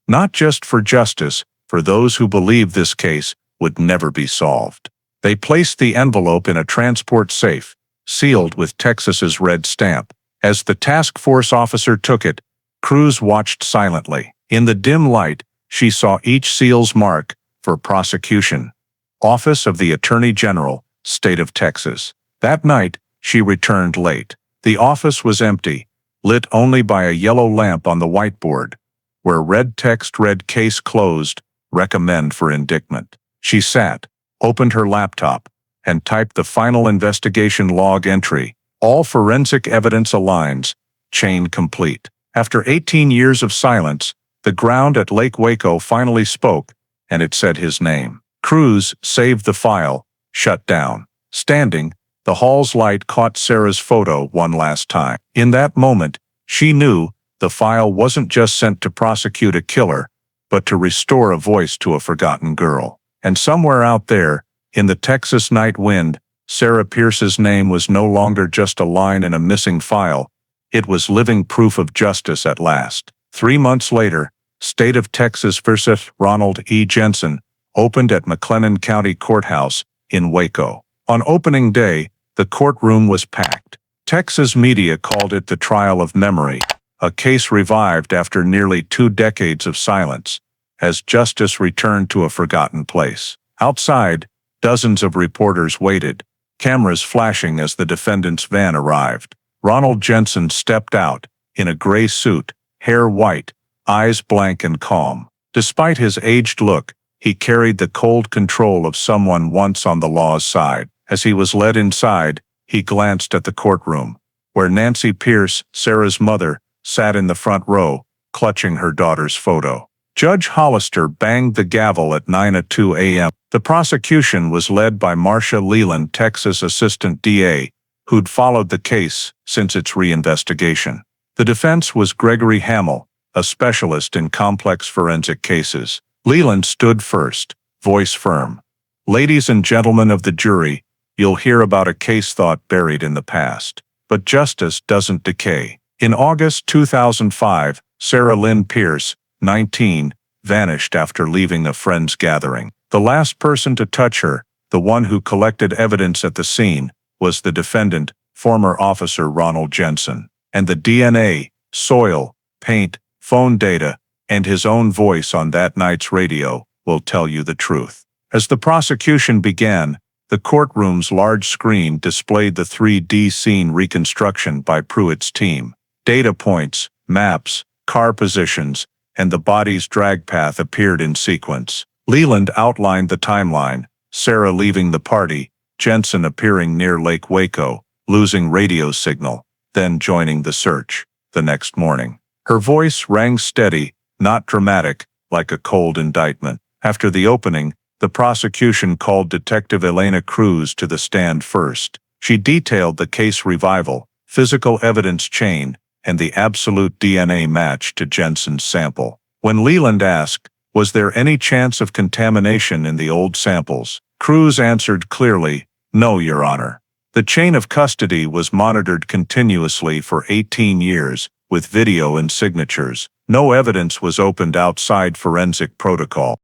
Not just for justice, for those who believe this case would never be solved. They placed the envelope in a transport safe, sealed with Texas's red stamp. As the task force officer took it, Cruz watched silently. In the dim light, she saw each seal's mark for prosecution. Office of the Attorney General, State of Texas. That night, she returned late. The office was empty, lit only by a yellow lamp on the whiteboard, where red text read "Case closed, recommend for indictment." She sat, opened her laptop, and typed the final investigation log entry. All forensic evidence aligns, chain complete. After 18 years of silence, the ground at Lake Waco finally spoke, and it said his name. Cruz saved the file, shut down. Standing, the hall's light caught Sarah's photo one last time. In that moment, she knew the file wasn't just sent to prosecute a killer, but to restore a voice to a forgotten girl. And somewhere out there, in the Texas night wind, Sarah Pierce's name was no longer just a line in a missing file. It was living proof of justice at last. 3 months later, State of Texas versus Ronald E. Jensen opened at McLennan County Courthouse in Waco. On opening day, the courtroom was packed. Texas media called it the trial of memory, a case revived after nearly 2 decades of silence, as justice returned to a forgotten place. Outside, dozens of reporters waited, cameras flashing as the defendant's van arrived. Ronald Jensen stepped out, in a gray suit, hair white, eyes blank and calm. Despite his aged look, he carried the cold control of someone once on the law's side. As he was led inside, he glanced at the courtroom, where Nancy Pierce, Sarah's mother, sat in the front row, clutching her daughter's photo. Judge Hollister banged the gavel at 9:02 a.m. The prosecution was led by Marcia Leland, Texas Assistant DA, who'd followed the case since its reinvestigation. The defense was Gregory Hamill, a specialist in complex forensic cases. Leland stood first, voice firm. "Ladies and gentlemen of the jury, you'll hear about a case thought buried in the past. But justice doesn't decay." In August 2005, Sarah Lynn Pierce, 19, vanished after leaving a friend's gathering. The last person to touch her, the one who collected evidence at the scene, was the defendant, former officer Ronald Jensen. And the DNA, soil, paint, phone data, and his own voice on that night's radio will tell you the truth. As the prosecution began, the courtroom's large screen displayed the 3D scene reconstruction by Pruitt's team. Data points, maps, car positions, and the body's drag path appeared in sequence. Leland outlined the timeline, Sarah leaving the party, Jensen appearing near Lake Waco, losing radio signal, then joining the search. The next morning, her voice rang steady, not dramatic, like a cold indictment. After the opening, the prosecution called Detective Elena Cruz to the stand first. She detailed the case revival, physical evidence chain, and the absolute DNA match to Jensen's sample. When Leland asked, "Was there any chance of contamination in the old samples?" Cruz answered clearly, "No, Your Honor." The chain of custody was monitored continuously for 18 years, with video and signatures. No evidence was opened outside forensic protocol.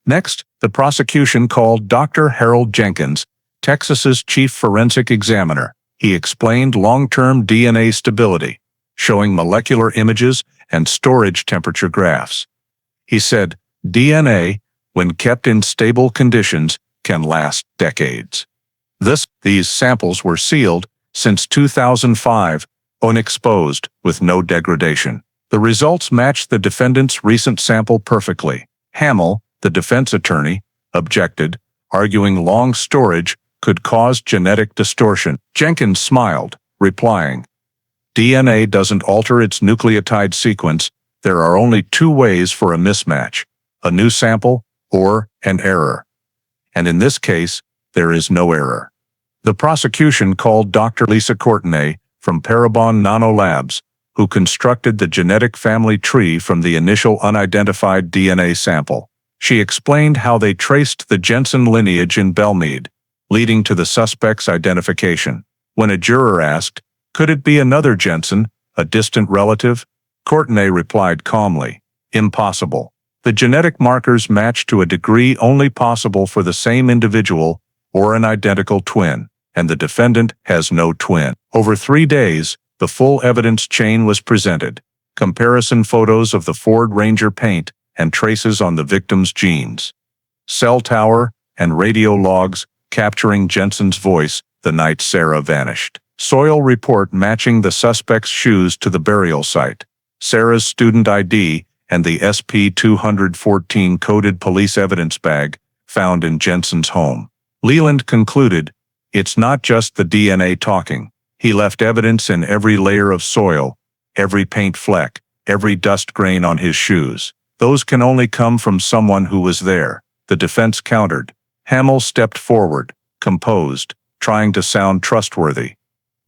Next, the prosecution called Dr. Harold Jenkins, Texas's chief forensic examiner. He explained long-term DNA stability, showing molecular images and storage temperature graphs. He said, "DNA, when kept in stable conditions, can last decades." These samples were sealed since 2005, unexposed, with no degradation. The results matched the defendant's recent sample perfectly. Hamill, the defense attorney, objected, arguing long storage could cause genetic distortion. Jenkins smiled, replying, "DNA doesn't alter its nucleotide sequence. There are only two ways for a mismatch: a new sample or an error. And in this case, there is no error." The prosecution called Dr. Lisa Courtenay from Parabon Nanolabs, who constructed the genetic family tree from the initial unidentified DNA sample. She explained how they traced the Jensen lineage in Belmead, leading to the suspect's identification. When a juror asked, "Could it be another Jensen, a distant relative?" Courtenay replied calmly, "Impossible. The genetic markers match to a degree only possible for the same individual or an identical twin, and the defendant has no twin." Over 3 days, the full evidence chain was presented: comparison photos of the Ford Ranger paint and traces on the victim's genes, cell tower and radio logs capturing Jensen's voice the night Sarah vanished, soil report matching the suspect's shoes to the burial site, Sarah's student ID, and the SP-214 coded police evidence bag found in Jensen's home. Leland concluded, "It's not just the DNA talking. He left evidence in every layer of soil, every paint fleck, every dust grain on his shoes. Those can only come from someone who was there." The defense countered. Hamill stepped forward, composed, trying to sound trustworthy.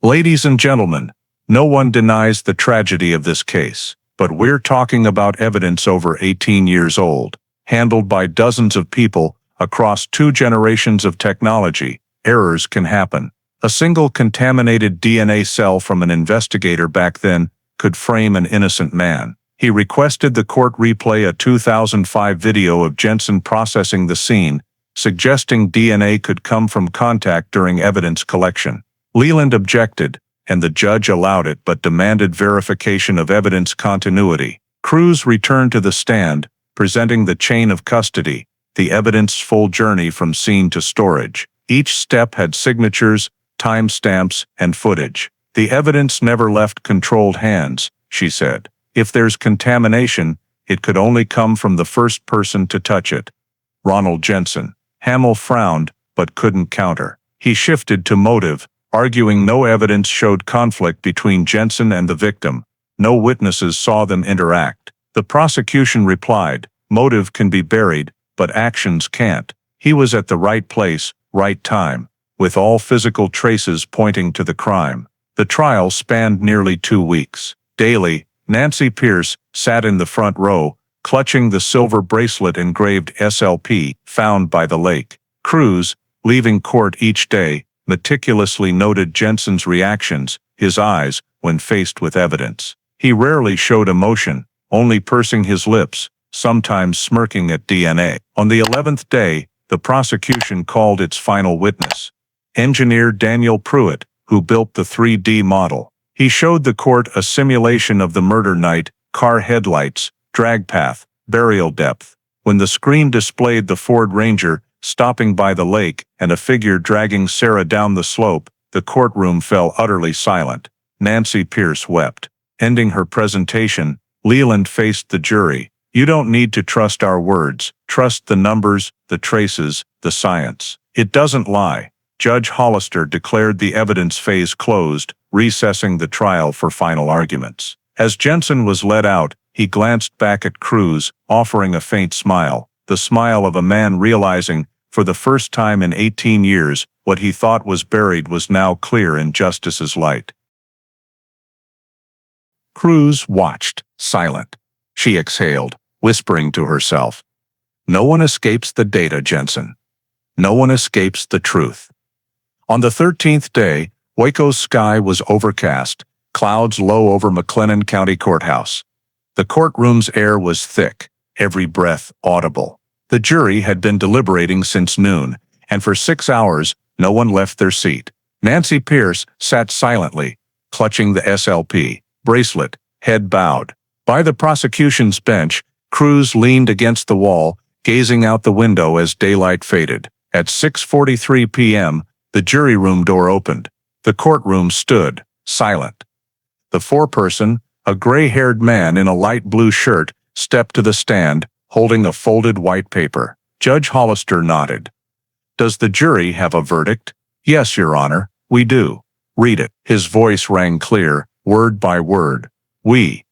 "Ladies and gentlemen, no one denies the tragedy of this case, but we're talking about evidence over 18 years old, handled by dozens of people across 2 generations of technology. Errors can happen. A single contaminated DNA cell from an investigator back then could frame an innocent man." He requested the court replay a 2005 video of Jensen processing the scene, suggesting DNA could come from contact during evidence collection. Leland objected, and the judge allowed it but demanded verification of evidence continuity. Cruz returned to the stand, presenting the chain of custody, the evidence's full journey from scene to storage. Each step had signatures, timestamps, and footage. "The evidence never left controlled hands," she said. "If there's contamination, it could only come from the first person to touch it. Ronald Jensen." Hamill frowned, but couldn't counter. He shifted to motive, arguing no evidence showed conflict between Jensen and the victim. No witnesses saw them interact. The prosecution replied, "Motive can be buried, but actions can't. He was at the right place, right time, with all physical traces pointing to the crime." The trial spanned nearly 2 weeks. Daily, Nancy Pierce sat in the front row, clutching the silver bracelet engraved SLP found by the lake. Cruz, leaving court each day, meticulously noted Jensen's reactions, his eyes, when faced with evidence. He rarely showed emotion, only pursing his lips, sometimes smirking at DNA. On the 11th day, the prosecution called its final witness, engineer Daniel Pruitt, who built the 3D model. He showed the court a simulation of the murder night, car headlights, drag path, burial depth. When the screen displayed the Ford Ranger stopping by the lake and a figure dragging Sarah down the slope, the courtroom fell utterly silent. Nancy Pierce wept. Ending her presentation, Leland faced the jury. "You don't need to trust our words. Trust the numbers, the traces, the science. It doesn't lie." Judge Hollister declared the evidence phase closed, recessing the trial for final arguments. As Jensen was led out, he glanced back at Cruz, offering a faint smile, the smile of a man realizing, for the first time in 18 years, what he thought was buried was now clear in justice's light. Cruz watched, silent. She exhaled, whispering to herself, "No one escapes the data, Jensen. No one escapes the truth." On the 13th day, Waco's sky was overcast, clouds low over McLennan County Courthouse. The courtroom's air was thick, every breath audible. The jury had been deliberating since noon, and for 6 hours, no one left their seat. Nancy Pierce sat silently, clutching the SLP bracelet, head bowed. By the prosecution's bench, Cruz leaned against the wall, gazing out the window as daylight faded. At 6:43 p.m., the jury room door opened. The courtroom stood, silent. The foreperson, a gray-haired man in a light blue shirt, stepped to the stand, holding a folded white paper. Judge Hollister nodded. "Does the jury have a verdict?" "Yes, Your Honor, we do." "Read it." His voice rang clear, word by word. "We,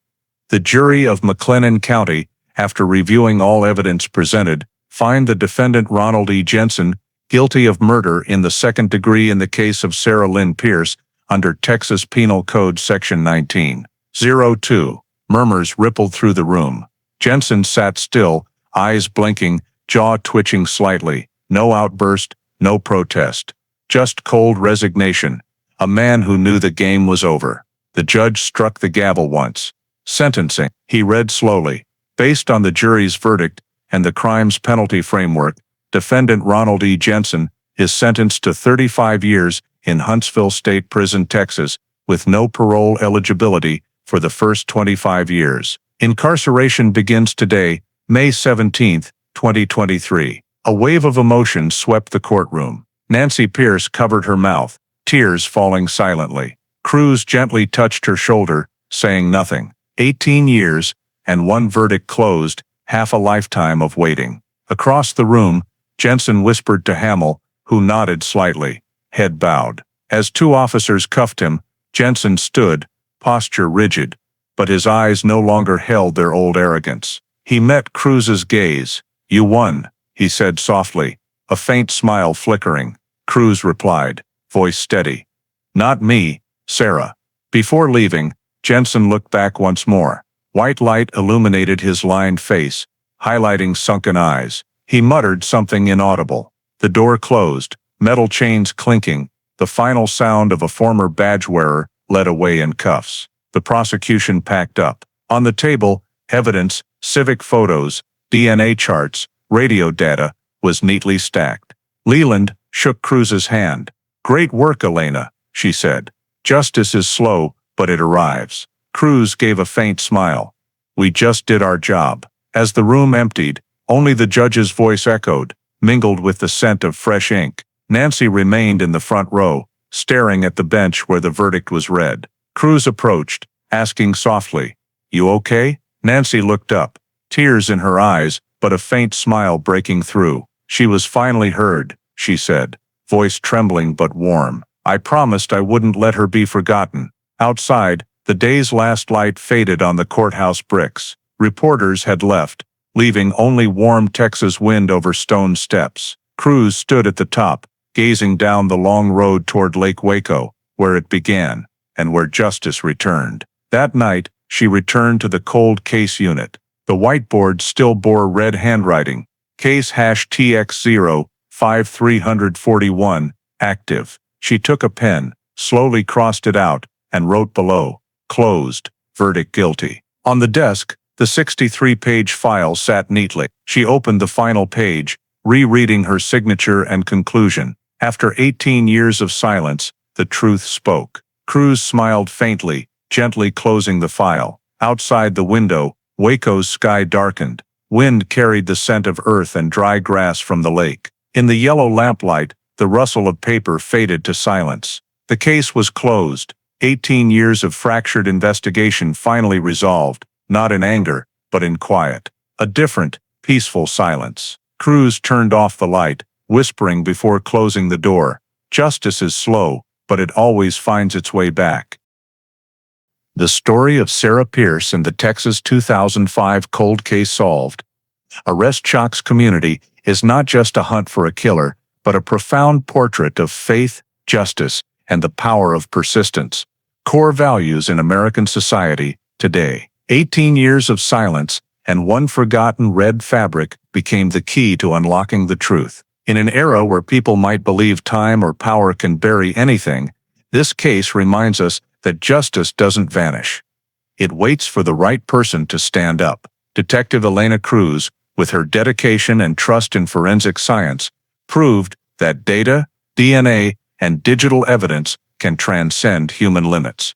the jury of McLennan County, after reviewing all evidence presented, find the defendant Ronald E. Jensen guilty of murder in the second degree in the case of Sarah Lynn Pierce under Texas Penal Code Section 1902. Murmurs rippled through the room. Jensen sat still, eyes blinking, jaw twitching slightly. No outburst, no protest. Just cold resignation. A man who knew the game was over. The judge struck the gavel once. "Sentencing," he read slowly. "Based on the jury's verdict and the crime's penalty framework, defendant Ronald E. Jensen is sentenced to 35 years in Huntsville State Prison, Texas, with no parole eligibility for the first 25 years. Incarceration begins today, May 17, 2023. A wave of emotion swept the courtroom. Nancy Pierce covered her mouth, tears falling silently. Cruz gently touched her shoulder, saying nothing. 18 years, and one verdict closed, half a lifetime of waiting. Across the room, Jensen whispered to Hamill, who nodded slightly, head bowed. As two officers cuffed him, Jensen stood, posture rigid, but his eyes no longer held their old arrogance. He met Cruz's gaze. "You won," he said softly, a faint smile flickering. Cruz replied, voice steady. "Not me, Sarah." Before leaving, Jensen looked back once more. White light illuminated his lined face, highlighting sunken eyes. He muttered something inaudible. The door closed, metal chains clinking, the final sound of a former badge wearer led away in cuffs. The prosecution packed up. On the table, evidence, Civic photos, DNA charts, radio data, was neatly stacked. Leland shook Cruz's hand. "Great work, Elena," she said. "Justice is slow, but it arrives." Cruz gave a faint smile. "We just did our job." As the room emptied, only the judge's voice echoed, mingled with the scent of fresh ink. Nancy remained in the front row, staring at the bench where the verdict was read. Cruz approached, asking softly, "You okay?" Nancy looked up, tears in her eyes, but a faint smile breaking through. "She was finally heard," she said, voice trembling but warm. "I promised I wouldn't let her be forgotten." Outside, the day's last light faded on the courthouse bricks. Reporters had left, leaving only warm Texas wind over stone steps. Cruz stood at the top, gazing down the long road toward Lake Waco, where it began, and where justice returned. That night, she returned to the cold case unit. The whiteboard still bore red handwriting, case #TX05341, active. She took a pen, slowly crossed it out, and wrote below, "Closed, verdict guilty." On the desk, the 63-page file sat neatly. She opened the final page, rereading her signature and conclusion. After 18 years of silence, the truth spoke. Cruz smiled faintly, gently closing the file. Outside the window, Waco's sky darkened. Wind carried the scent of earth and dry grass from the lake. In the yellow lamplight, the rustle of paper faded to silence. The case was closed. 18 years of fractured investigation finally resolved, not in anger, but in quiet. A different, peaceful silence. Cruz turned off the light, whispering before closing the door, "Justice is slow, but it always finds its way back." The story of Sarah Pierce and the Texas 2005 cold case solved. Arrest Shocks community is not just a hunt for a killer, but a profound portrait of faith, justice, and the power of persistence. Core values in American society today. 18 years of silence and one forgotten red fabric became the key to unlocking the truth. In an era where people might believe time or power can bury anything, this case reminds us that justice doesn't vanish. It waits for the right person to stand up. Detective Elena Cruz, with her dedication and trust in forensic science, proved that data, DNA, and digital evidence can transcend human limits,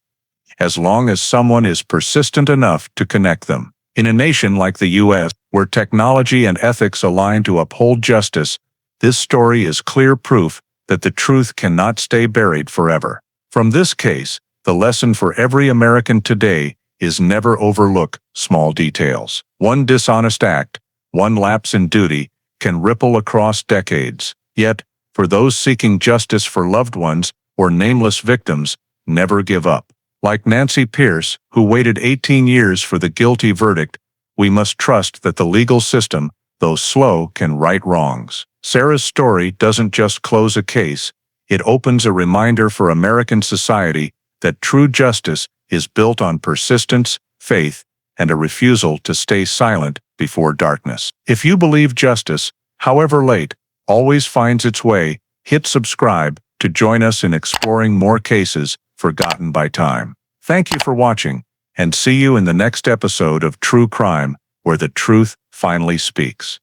as long as someone is persistent enough to connect them. In a nation like the U.S., where technology and ethics align to uphold justice, this story is clear proof that the truth cannot stay buried forever. From this case, The lesson for every American today is never overlook small details. One dishonest act, one lapse in duty, can ripple across decades. Yet, for those seeking justice for loved ones or nameless victims, never give up. Like Nancy Pierce, who waited 18 years for the guilty verdict, we must trust that the legal system, though slow, can right wrongs. Sarah's story doesn't just close a case, it opens a reminder for American society that true justice is built on persistence, faith, and a refusal to stay silent before darkness. If you believe justice, however late, always finds its way, hit subscribe to join us in exploring more cases forgotten by time. Thank you for watching, and see you in the next episode of True Crime, where the truth finally speaks.